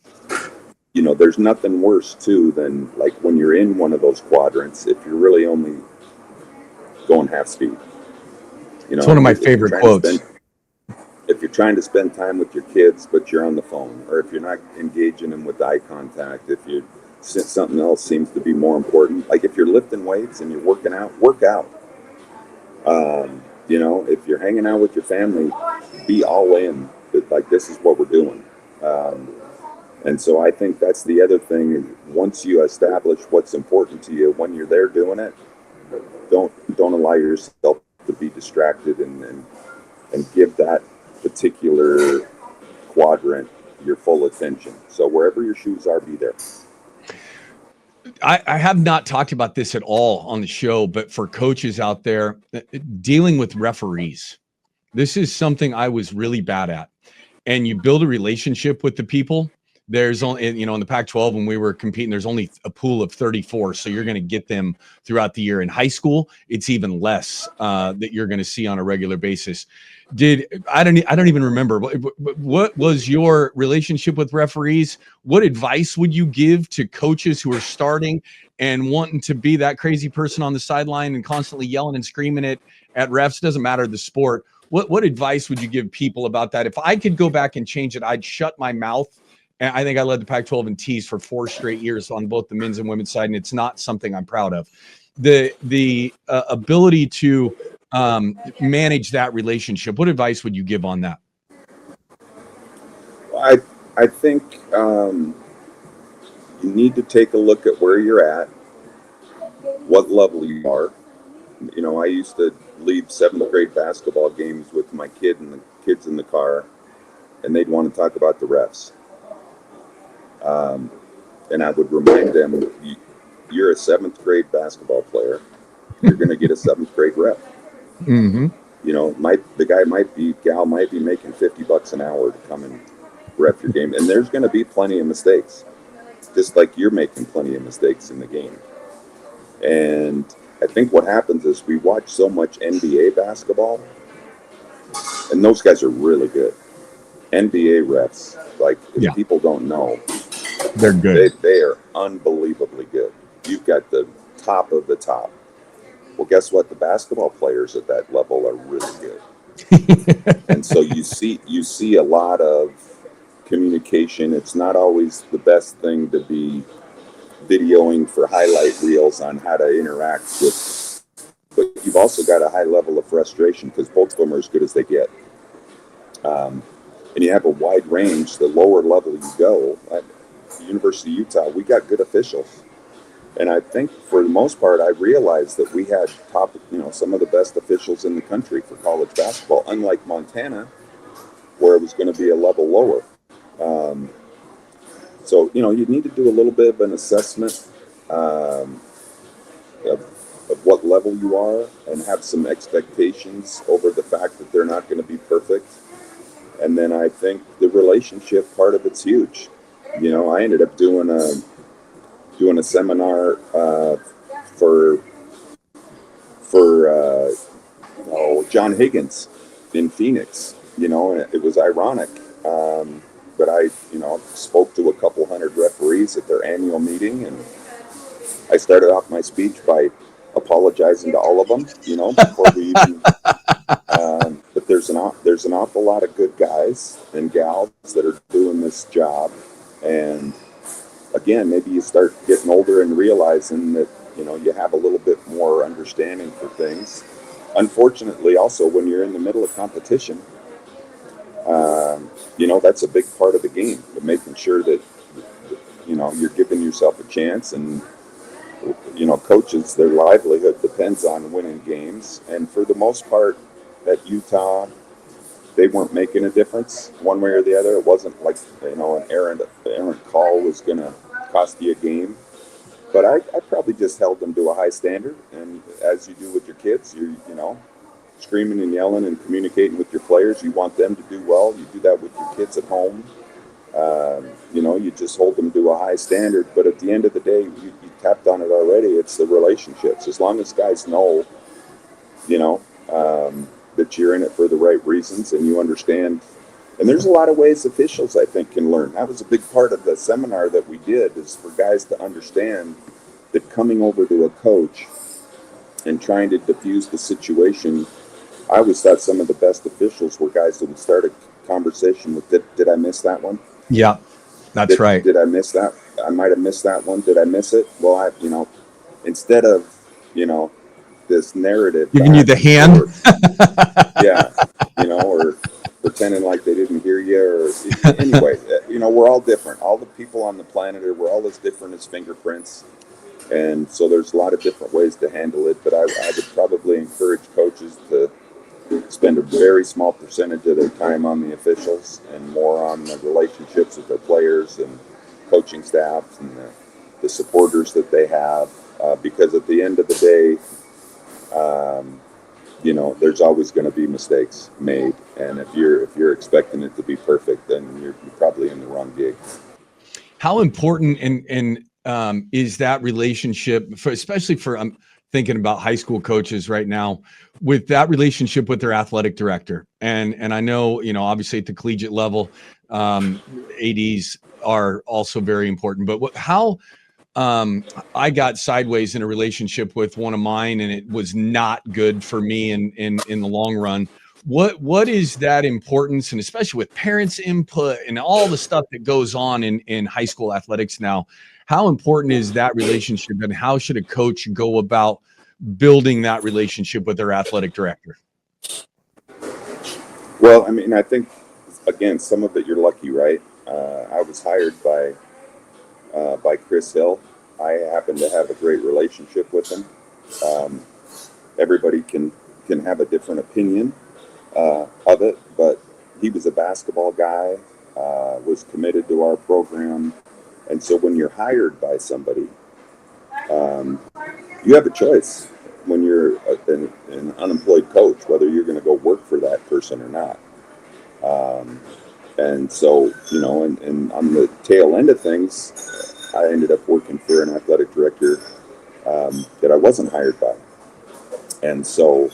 There's nothing worse too than, like, when you're in one of those quadrants, if you're really only going half speed. It's one of my favorite quotes. If you're trying to spend time with your kids, but you're on the phone, or if you're not engaging them with eye contact, if something else seems to be more important, like if you're lifting weights and you're working out, work out. If you're hanging out with your family, be all in. Like, this is what we're doing. And so I think that's the other thing. Once you establish what's important to you, when you're there doing it, don't allow yourself to be distracted, and give that particular quadrant your full attention. So wherever your shoes are, be there. I have not talked about this at all on the show, but for coaches out there dealing with referees, this is something I was really bad at. And you build a relationship with the people. There's only, in the Pac-12, when we were competing, there's only a pool of 34. So you're going to get them throughout the year. In high school, it's even less that you're going to see on a regular basis. I don't even remember. What was your relationship with referees? What advice would you give to coaches who are starting and wanting to be that crazy person on the sideline and constantly yelling and screaming at refs? Doesn't matter the sport. What advice would you give people about that? If I could go back and change it, I'd shut my mouth. And I think I led the Pac-12 in tees for 4 straight years on both the men's and women's side, and it's not something I'm proud of. The ability to manage that relationship. What advice would you give on that? I think you need to take a look at where you're at, what level you are. You know, I used to leave seventh grade basketball games with my kid and the kids in the car, and they'd want to talk about the refs. And I would remind them, you're a seventh grade basketball player. You're going to get a seventh grade rep. Mm-hmm. You know, gal might be making $50 an hour to come and rep your game, and there's going to be plenty of mistakes, just like you're making plenty of mistakes in the game. And I think what happens is we watch so much NBA basketball, and those guys are really good. NBA refs, like if people don't know, they're good. They are unbelievably good. You've got the top of the top. Well, guess what? The basketball players at that level are really good. And so you see a lot of communication. It's not always the best thing to be videoing for highlight reels on how to interact with, but you've also got a high level of frustration because both of them are as good as they get. And you have a wide range. The lower level you go, at the University of Utah, we got good officials. And I think for the most part, I realized that we had some of the best officials in the country for college basketball, unlike Montana, where it was going to be a level lower. So, you need to do a little bit of an assessment of what level you are and have some expectations over the fact that they're not going to be perfect. And then I think the relationship part of it's huge. I ended up doing a seminar for John Higgins in Phoenix. It was ironic. But I spoke to a couple hundred referees at their annual meeting, and I started off my speech by apologizing to all of them, before we even. But there's an awful lot of good guys and gals that are doing this job, and again, maybe you start getting older and realizing that you have a little bit more understanding for things. Unfortunately, also when you're in the middle of competition, that's a big part of the game, but making sure that you're giving yourself a chance. And coaches, their livelihood depends on winning games, and for the most part at Utah, they weren't making a difference one way or the other. It wasn't like an errant call was going to cost you a game. But I probably just held them to a high standard, and as you do with your kids, you're screaming and yelling and communicating with your players. You want them to do well. You do that with your kids at home. You just hold them to a high standard. But at the end of the day, you tapped on it already. It's the relationships. As long as guys know, that you're in it for the right reasons and you understand. And there's a lot of ways officials, I think, can learn. That was a big part of the seminar that we did, is for guys to understand that coming over to a coach and trying to diffuse the situation. I always thought some of the best officials were guys that would start a conversation with, did I miss that one? Yeah, that's right. Did I miss that? I might have missed that one. Did I miss it? Well, instead of, this narrative. Giving you the hand? Yeah, or pretending like they didn't hear you. Or anyway, we're all different. All the people on the planet we're all as different as fingerprints. And so there's a lot of different ways to handle it. But I would probably encourage coaches to spend a very small percentage of their time on the officials and more on the relationships with their players and coaching staffs and the supporters that they have. Because at the end of the day, there's always going to be mistakes made, and if you're expecting it to be perfect, then you're probably in the wrong gig. How important and is that relationship especially for I'm thinking about high school coaches right now, with that relationship with their athletic director, and I know obviously at the collegiate level, ADs are also very important, but how I got sideways in a relationship with one of mine, and it was not good for me in the long run. What is that importance, and especially with parents' input and all the stuff that goes on in high school athletics now, how important is that relationship, and how should a coach go about building that relationship with their athletic director? Well, I think, again, some of it you're lucky, right? I was hired by Chris Hill. I happen to have a great relationship with him. Everybody can have a different opinion of it, but he was a basketball guy, was committed to our program. And so when you're hired by somebody, you have a choice when you're an unemployed coach, whether you're going to go work for that person or not. And so, and on the tail end of things, I ended up working for an athletic director that I wasn't hired by. And so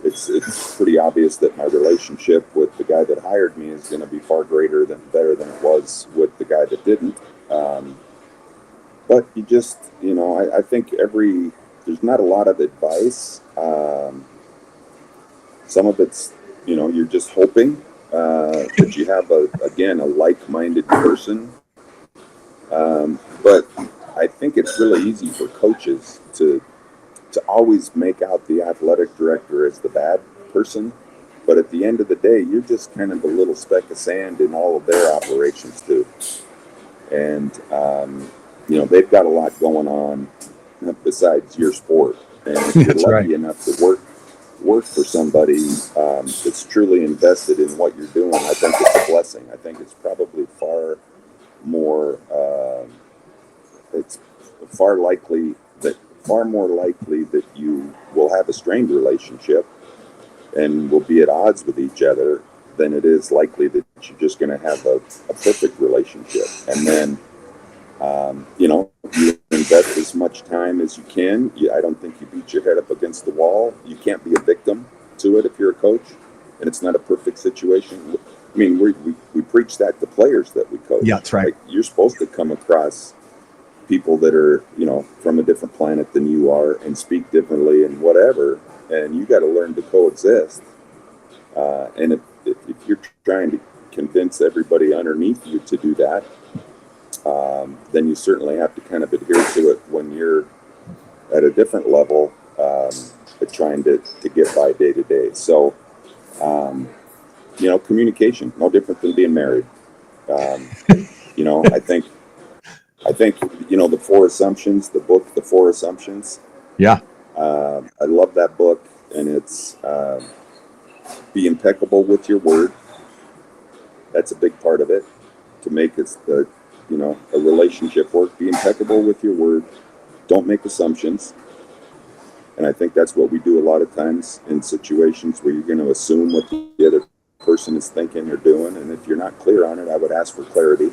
it's pretty obvious that my relationship with the guy that hired me is going to be far better than it was with the guy that didn't. But you just, I think there's not a lot of advice. Some of it's, you're just hoping that you have a like-minded person. But I think it's really easy for coaches to always make out the athletic director as the bad person. But at the end of the day, you're just kind of a little speck of sand in all of their operations too. And, they've got a lot going on besides your sport. And if you're lucky enough to work for somebody that's truly invested in what you're doing, I think it's a blessing. I think it's probably far more likely that you will have a strained relationship and will be at odds with each other than it is likely that you're just going to have a perfect relationship. And then you invest as much time as you can. I don't think you beat your head up against the wall. You can't be a victim to it if you're a coach, and it's not a perfect situation. I mean, we preach that to players that we coach. Yeah, that's right. Like, you're supposed to come across people that are, from a different planet than you are and speak differently and whatever, and you got to learn to coexist. And if you're trying to convince everybody underneath you to do that, then you certainly have to kind of adhere to it when you're at a different level, but trying to get by day to day. So, communication, no different than being married. I think, the Four Assumptions, the book, The Four Assumptions. Yeah. I love that book, and it's be impeccable with your word. That's a big part of it to make it a relationship work. Be impeccable with your word. Don't make assumptions. And I think that's what we do a lot of times in situations where you're going to assume what the other person is thinking or doing. And if you're not clear on it, I would ask for clarity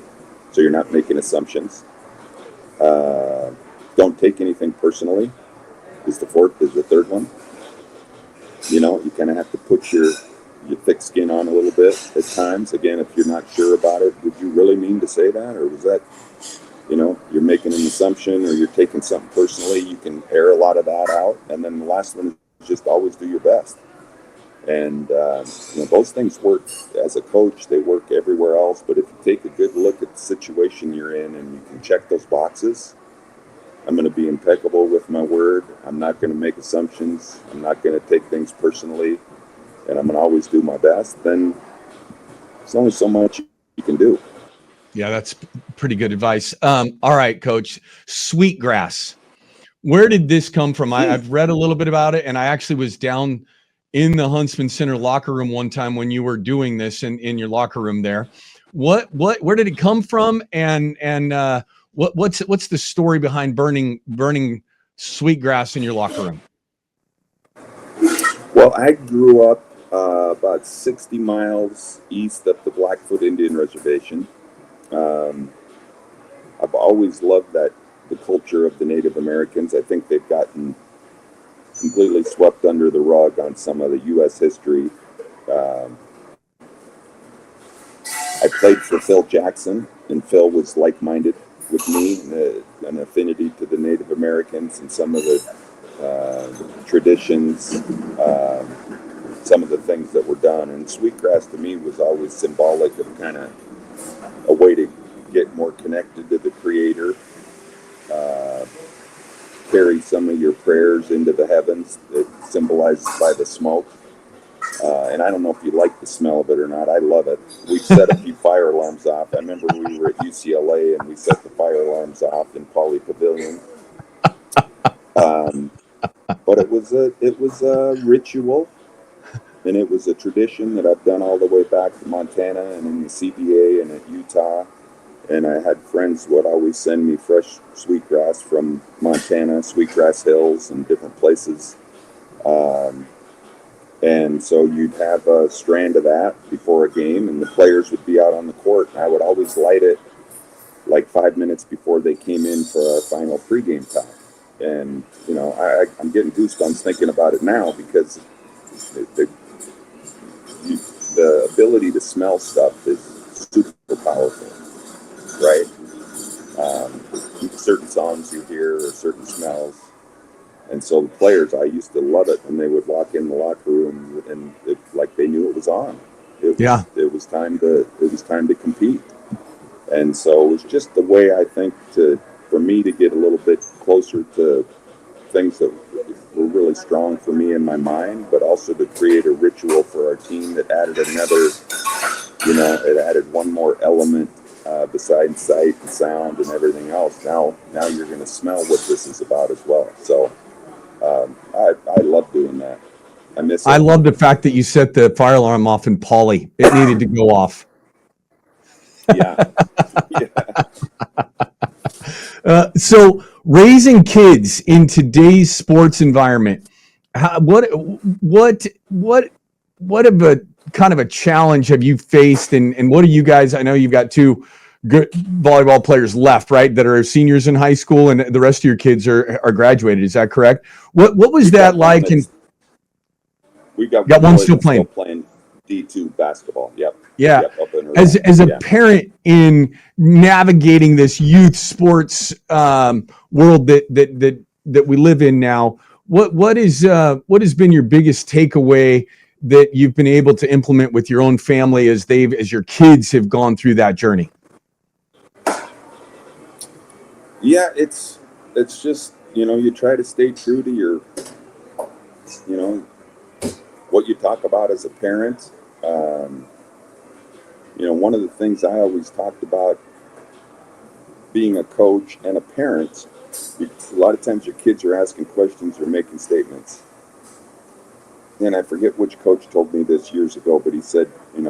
so you're not making assumptions. Don't take anything personally is the third one. You kind of have to put your thick skin on a little bit at times. Again, if you're not sure about it, did you really mean to say that? Or was that, you're making an assumption or you're taking something personally? You can air a lot of that out. And then the last one is just always do your best. And, those things work as a coach. They work everywhere else. But if you take a good look at the situation you're in and you can check those boxes, I'm going to be impeccable with my word. I'm not going to make assumptions. I'm not going to take things personally. And I'm going to always do my best. Then there's only so much you can do. Yeah, that's pretty good advice. All right, Coach. Sweetgrass. Where did this come from? I've read a little bit about it, and I actually was down in the Huntsman Center locker room one time when you were doing this in your locker room there. Where did it come from? And what's the story behind burning sweetgrass in your locker room? Well, I grew up about 60 miles east of the Blackfoot Indian Reservation. I've always loved the culture of the Native Americans. I think they've gotten completely swept under the rug on some of the U.S. history. I played for Phil Jackson, and Phil was like-minded with me, an affinity to the Native Americans and some of the traditions, some of the things that were done. And sweetgrass to me was always symbolic of kind of a way to get more connected to the Creator, carry some of your prayers into the heavens that symbolized by the smoke. And I don't know if you like the smell of it or not. I love it. We've set a few fire alarms off. I remember we were at UCLA and we set the fire alarms off in Pauley Pavilion. But it was a ritual, and it was a tradition that I've done all the way back to Montana and in the CBA and at Utah. And I had friends would always send me fresh sweetgrass from Montana, Sweetgrass Hills, and different places. And so you'd have a strand of that before a game, and the players would be out on the court. And I would always light it like 5 minutes before they came in for our final pregame time. And, you know, I'm getting goosebumps thinking about it now because the ability to smell stuff is super powerful, right? Certain songs you hear or certain smells. And so the players, I used to love it when they would walk in the locker room and like they knew it was on. It was time to compete. And so it was just the way I think for me to get a little bit closer to things that were really strong for me in my mind, but also to create a ritual for our team that added another, it added one more element besides sight and sound and everything else. Now you're going to smell what this is about as well. So I love doing that. I miss it. I love the fact that you set the fire alarm off in Pauley. It needed to go off. Yeah. So raising kids in today's sports environment, what of a kind of a challenge have you faced, and what are you guys? I know you've got two good volleyball players left, right, that are seniors in high school, and the rest of your kids are graduated. Is that correct? What was that like? And we got one still playing D2 basketball. Yep. Yeah. Yep, as a parent in navigating this youth sports world that we live in now, what has been your biggest takeaway that you've been able to implement with your own family as your kids have gone through that journey? Yeah, it's just, you try to stay true to your, what you talk about as a parent. One of the things I always talked about being a coach and a parent, a lot of times your kids are asking questions or making statements. And I forget which coach told me this years ago, but he said, it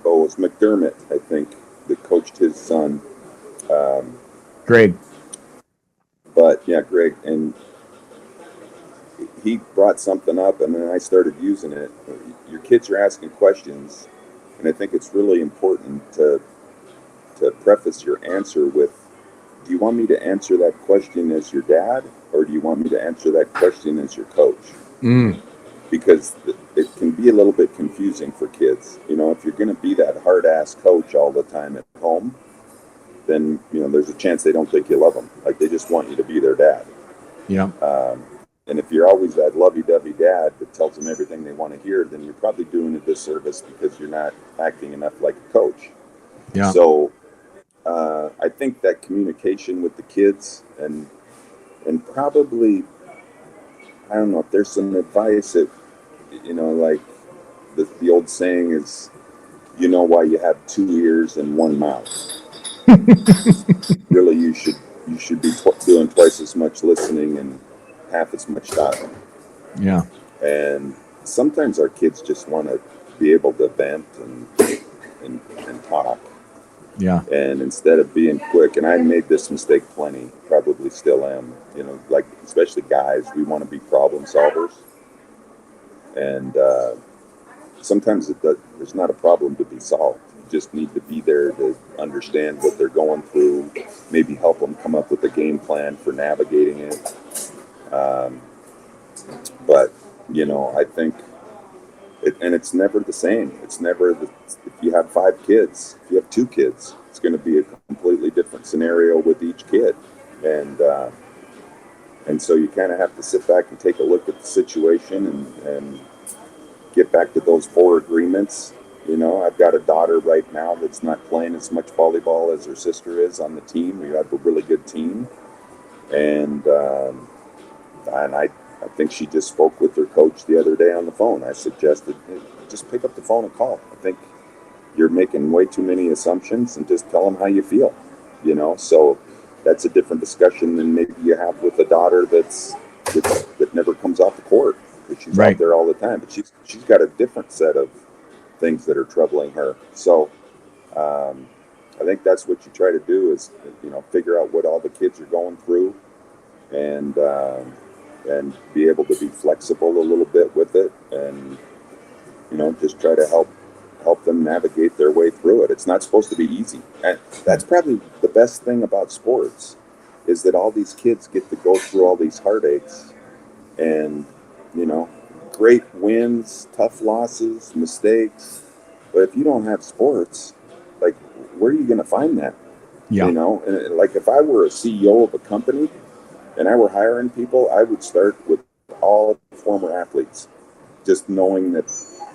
was McDermott, I think, that coached his son. Greg. But yeah, Greg. And he brought something up, and then I started using it. Your kids are asking questions, and I think it's really important to preface your answer with, do you want me to answer that question as your dad, or do you want me to answer that question as your coach? Because it can be a little bit confusing for kids. If you're going to be that hard-ass coach all the time at home, then, there's a chance they don't think you love them. Like, they just want you to be their dad. Yeah. And if you're always that lovey-dovey dad that tells them everything they want to hear, then you're probably doing a disservice because you're not acting enough like a coach. Yeah. So I think that communication with the kids and probably, I don't know, if there's some advice that, like the old saying is, why you have 2 ears and 1 mouth. Really, you should be doing twice as much listening and half as much talking. Yeah. And sometimes our kids just want to be able to vent and talk. Yeah. And instead of being quick, and I made this mistake plenty, probably still am, like especially guys, we want to be problem solvers. And sometimes there's not a problem to be solved. You just need to be there to understand what they're going through, maybe help them come up with a game plan for navigating it. But, I think, and it's never the same. It's never, if you have 5 kids, if you have 2 kids, it's going to be a completely different scenario with each kid. And so you kind of have to sit back and take a look at the situation and get back to those 4 agreements. I've got a daughter right now that's not playing as much volleyball as her sister is on the team. We have a really good team. And I think she just spoke with her coach the other day on the phone. I suggested, hey, just pick up the phone and call. I think you're making way too many assumptions, and just tell them how you feel, so that's a different discussion than maybe you have with a daughter that never comes off the court, because she's Right. out there all the time, but she's got a different set of things that are troubling her. So I think that's what you try to do is, figure out what all the kids are going through, and be able to be flexible a little bit with it, and just try to help them navigate their way through it. It's not supposed to be easy, and that's probably the best thing about sports, is that all these kids get to go through all these heartaches, and great wins, tough losses, mistakes. But if you don't have sports, like, where are you going to find that? Yeah. And like, if I were a CEO of a company and I were hiring people, I would start with all former athletes, just knowing that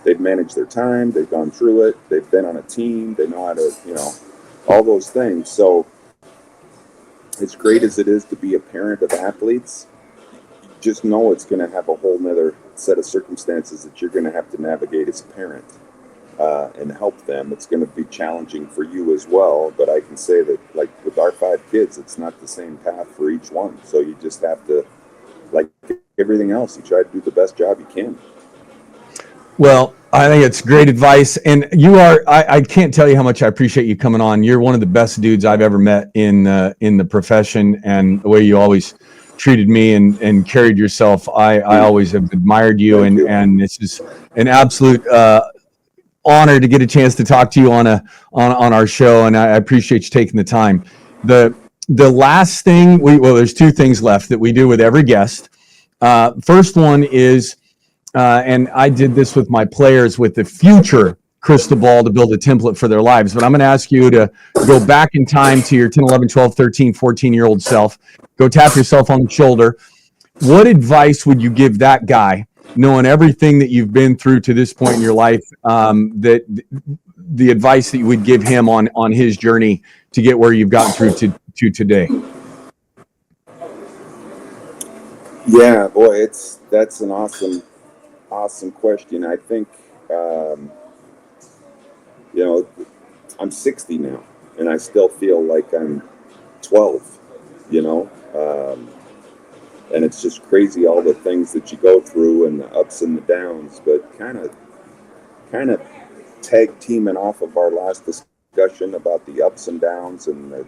they've managed their time, they've gone through it, they've been on a team, they know how to, all those things. So as great as it is to be a parent of athletes, you just know it's going to have a whole nother set of circumstances that you're going to have to navigate as a parent, and help them. It's going to be challenging for you as well, but I can say that, like, with our 5 kids, it's not the same path for each one. So you just have to, like everything else, you try to do the best job you can. Well, I think it's great advice. And I can't tell you how much I appreciate you coming on. You're one of the best dudes I've ever met in the profession, and the way you always treated me and carried yourself. I always have admired you, and this is an absolute honor to get a chance to talk to you on our show. And I appreciate you taking the time. The last thing there's 2 things left that we do with every guest. First one is, and I did this with my players with the future crystal ball to build a template for their lives. But I'm going to ask you to go back in time to your 10, 11, 12, 13, 14-year-old self. Go tap yourself on the shoulder. What advice would you give that guy, knowing everything that you've been through to this point in your life, that the advice that you would give him on his journey to get where you've gotten through to today? Yeah, boy, that's an awesome question. I think, I'm 60 now, and I still feel like I'm 12, and it's just crazy, all the things that you go through and the ups and the downs. But kind of tag teaming off of our last discussion about the ups and downs and the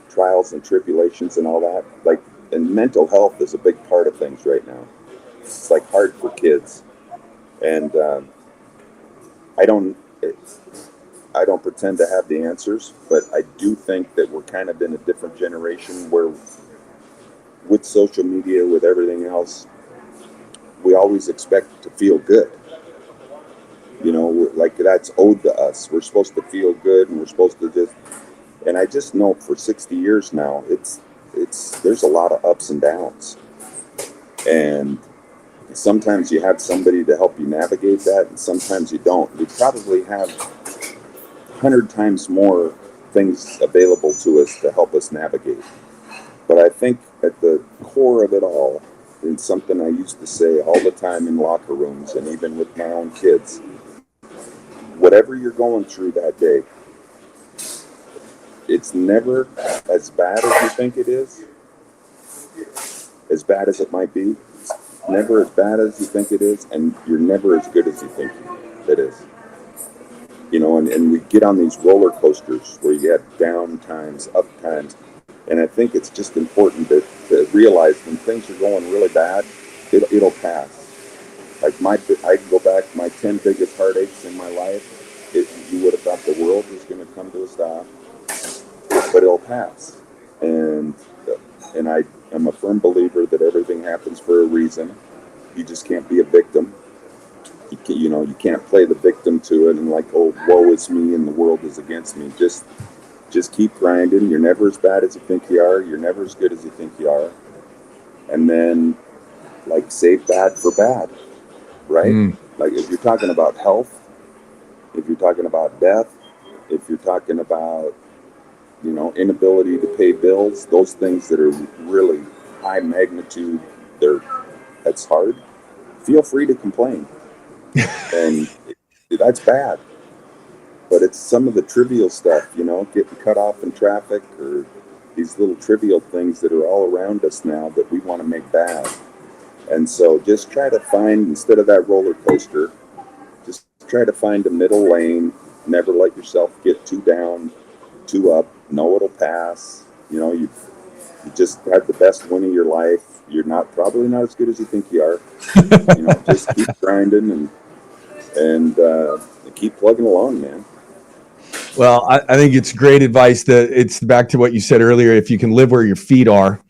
trials and tribulations and all that, like, and mental health is a big part of things right now. It's like hard for kids, and I don't pretend to have the answers, but I do think that we're kind of in a different generation where, with social media, with everything else, we always expect to feel good. Like, that's owed to us. We're supposed to feel good, and we're supposed to and I just know for 60 years now, there's a lot of ups and downs, and sometimes you have somebody to help you navigate that, and sometimes you don't. We probably have 100 times more things available to us to help us navigate. But I think at the core of it all, and something I used to say all the time in locker rooms and even with my own kids, whatever you're going through that day, it's never as bad as you think it is, as bad as it might be. It's never as bad as you think it is, and you're never as good as you think it is. And we get on these roller coasters where you have down times, up times, and I think it's just important to realize when things are going really bad, it'll pass. Like, I can go back, my 10 biggest heartaches in my life, you would have thought the world was going to come to a stop, but it'll pass. And I am a firm believer that everything happens for a reason. You just can't be a victim. You can't play the victim to it and, like, oh, woe is me and the world is against me. Just keep grinding. You're never as bad as you think you are. You're never as good as you think you are. And then, like, save bad for bad, right? Like, if you're talking about health, if you're talking about death, if you're talking about, inability to pay bills, those things that are really high magnitude, they're that's hard, feel free to complain. And that's bad. But it's some of the trivial stuff, getting cut off in traffic, or these little trivial things that are all around us now that we want to make bad. And so just try to find, instead of that roller coaster, just try to find a middle lane. Never let yourself get too down, too up. Know it'll pass. You just had the best win of your life. You're probably not as good as you think you are. Just keep grinding and keep plugging along, man. Well, I think it's great advice. That it's back to what you said earlier. If you can live where your feet are,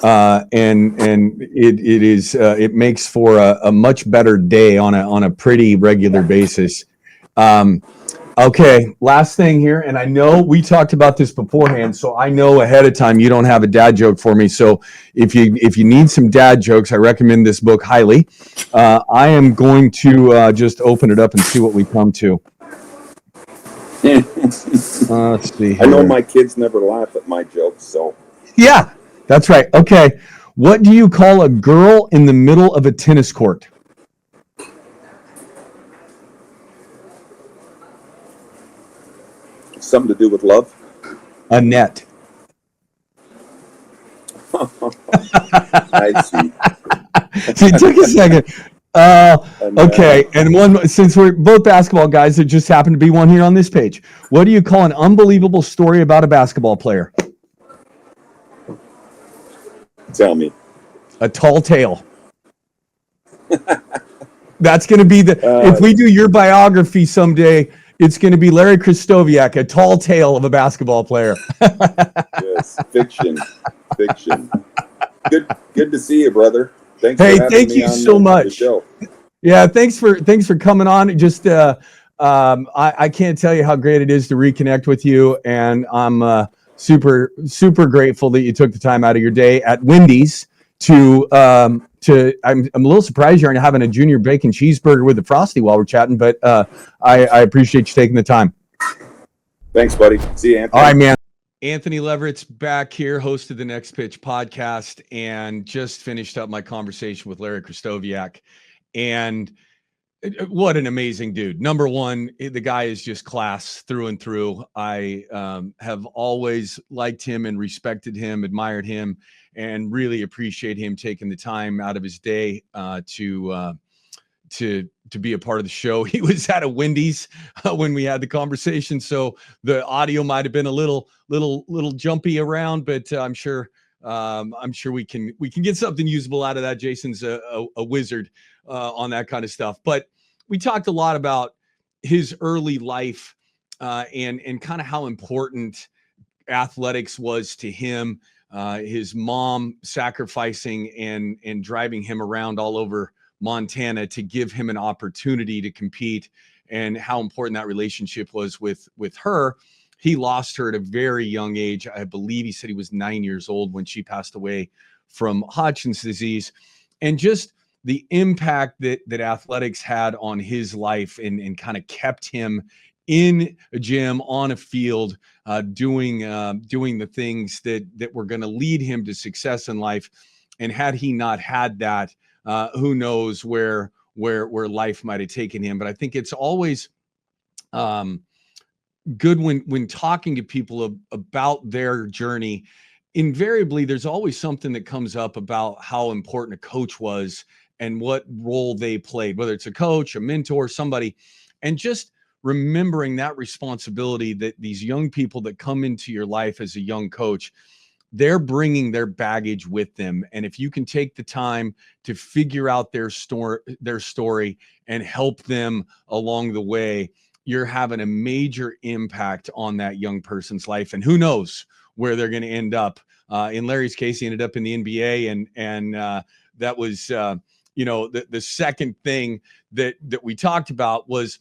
and it makes for a much better day on a pretty regular basis. Okay, last thing here, and I know we talked about this beforehand, so I know ahead of time you don't have a dad joke for me. So if you need some dad jokes, I recommend this book highly. I am going to just open it up and see what we come to. Let's see here. I know my kids never laugh at my jokes, so. Yeah, that's right. Okay, what do you call a girl in the middle of a tennis court? Something to do with love? A net. I see. So it took a second. Okay, and since we're both basketball guys, there just happened to be one here on this page. What do you call an unbelievable story about a basketball player? Tell me. A tall tale. That's going to be if we do your biography someday, it's going to be Larry Krystkowiak, a tall tale of a basketball player. Yes, fiction. Good to see you, brother. Thanks hey, for having thank me you on so much. The show. Yeah, thanks for coming on. Just I can't tell you how great it is to reconnect with you, and I'm super grateful that you took the time out of your day at Wendy's to. I'm a little surprised you're having a junior bacon cheeseburger with the Frosty while we're chatting, but I appreciate you taking the time. Thanks, buddy. See you, Anthony. All right, man. Anthony Leverett's back here, host of the Next Pitch podcast, and just finished up my conversation with Larry Krystkowiak. And what an amazing dude. Number one, the guy is just class through and through. I have always liked him and respected him, admired him, and really appreciate him taking the time out of his day to be a part of the show. He was at a Wendy's when we had the conversation, so the audio might have been a little jumpy around, but I'm sure we can get something usable out of that. Jason's a wizard on that kind of stuff. But we talked a lot about his early life and kind of how important athletics was to him. His mom sacrificing and driving him around all over Montana to give him an opportunity to compete, and how important that relationship was with her. He lost her at a very young age. I believe he said he was 9 years old when she passed away from Hodgkin's disease. And just the impact that athletics had on his life and kind of kept him in a gym, on a field, doing the things that were going to lead him to success in life. And had he not had that, who knows where life might have taken him. But I think it's always good when talking to people about their journey. Invariably, there's always something that comes up about how important a coach was and what role they played, whether it's a coach, a mentor, somebody, and just remembering that responsibility that these young people that come into your life as a young coach, they're bringing their baggage with them. And if you can take the time to figure out their story and help them along the way, you're having a major impact on that young person's life. And who knows where they're going to end up. In Larry's case, he ended up in the NBA, and that was, the second thing that we talked about was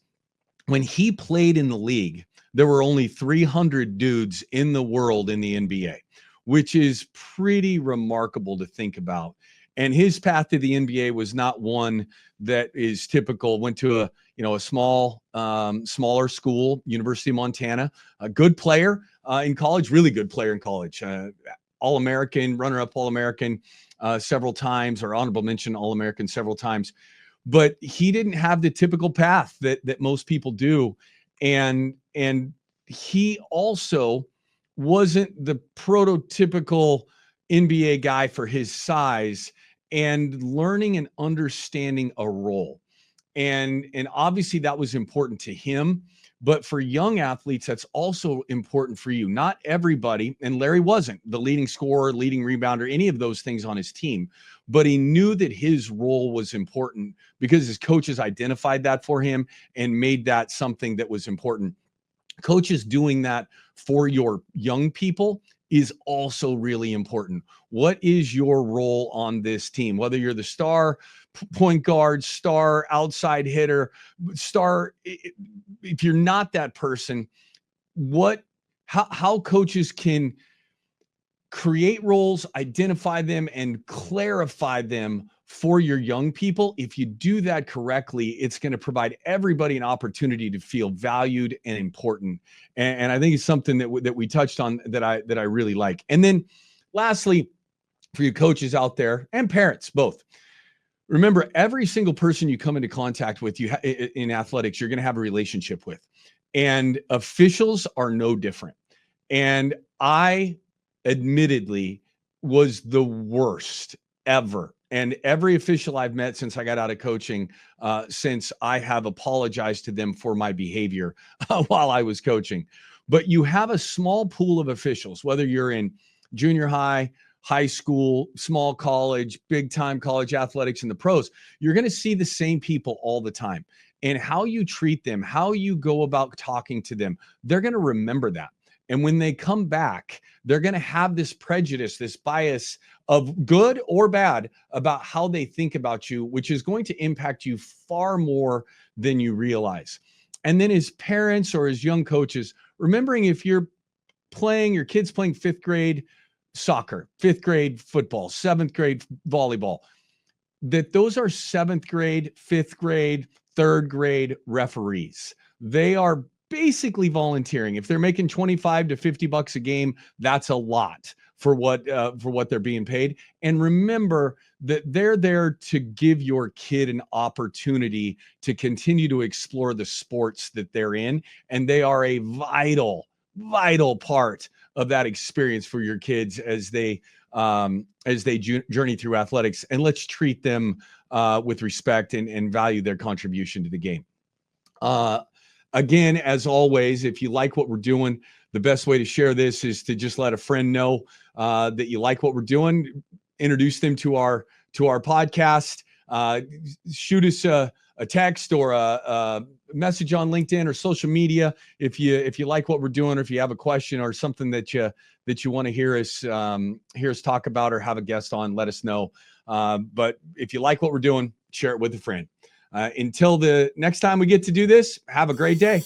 when he played in the league, there were only 300 dudes in the world in the NBA, which is pretty remarkable to think about. And his path to the NBA was not one that is typical. Went to a smaller school, University of Montana, a good player in college, really good player in college, All-American, runner-up All-American, several times, or honorable mention All-American several times. But he didn't have the typical path that most people do. And he also wasn't the prototypical NBA guy for his size, and learning and understanding a role. And obviously that was important to him. But for young athletes, that's also important for you. Not everybody, and Larry wasn't the leading scorer, leading rebounder, any of those things on his team, but he knew that his role was important because his coaches identified that for him and made that something that was important. Coaches doing that for your young people is also really important. What is your role on this team? Whether you're the star point guard, star outside hitter, star, if you're not that person, how coaches can create roles, identify them, and clarify them for your young people. If you do that correctly, it's going to provide everybody an opportunity to feel valued and important. And I think it's something that we touched on that I really like. And then lastly, for you coaches out there and parents both, remember, every single person you come into contact with in athletics, you're going to have a relationship with. And officials are no different. And I admittedly was the worst ever. And every official I've met since I got out of coaching, since I have apologized to them for my behavior while I was coaching. But you have a small pool of officials, whether you're in junior high, high school, small college, big time college athletics, and the pros, you're going to see the same people all the time. And how you treat them, how you go about talking to them, they're going to remember that. And when they come back, they're going to have this prejudice, this bias of good or bad about how they think about you, which is going to impact you far more than you realize. And then as parents or as young coaches, remembering if you're playing, your kid's playing fifth grade soccer, fifth grade football, seventh grade volleyball, that those are seventh grade, fifth grade, third grade referees. They are basically volunteering. If they're making $25 to $50 a game, that's a lot for what they're being paid. And remember that they're there to give your kid an opportunity to continue to explore the sports that they're in, and they are a vital part of that experience for your kids as they journey through athletics. And let's treat them with respect and value their contribution to the game. Again, as always, if you like what we're doing, the best way to share this is to just let a friend know that you like what we're doing. Introduce them to our podcast. Shoot us a text or a message on LinkedIn or social media if you like what we're doing, or if you have a question or something that you want to hear us talk about or have a guest on, let us know. But if you like what we're doing, share it with a friend. Until the next time we get to do this, have a great day.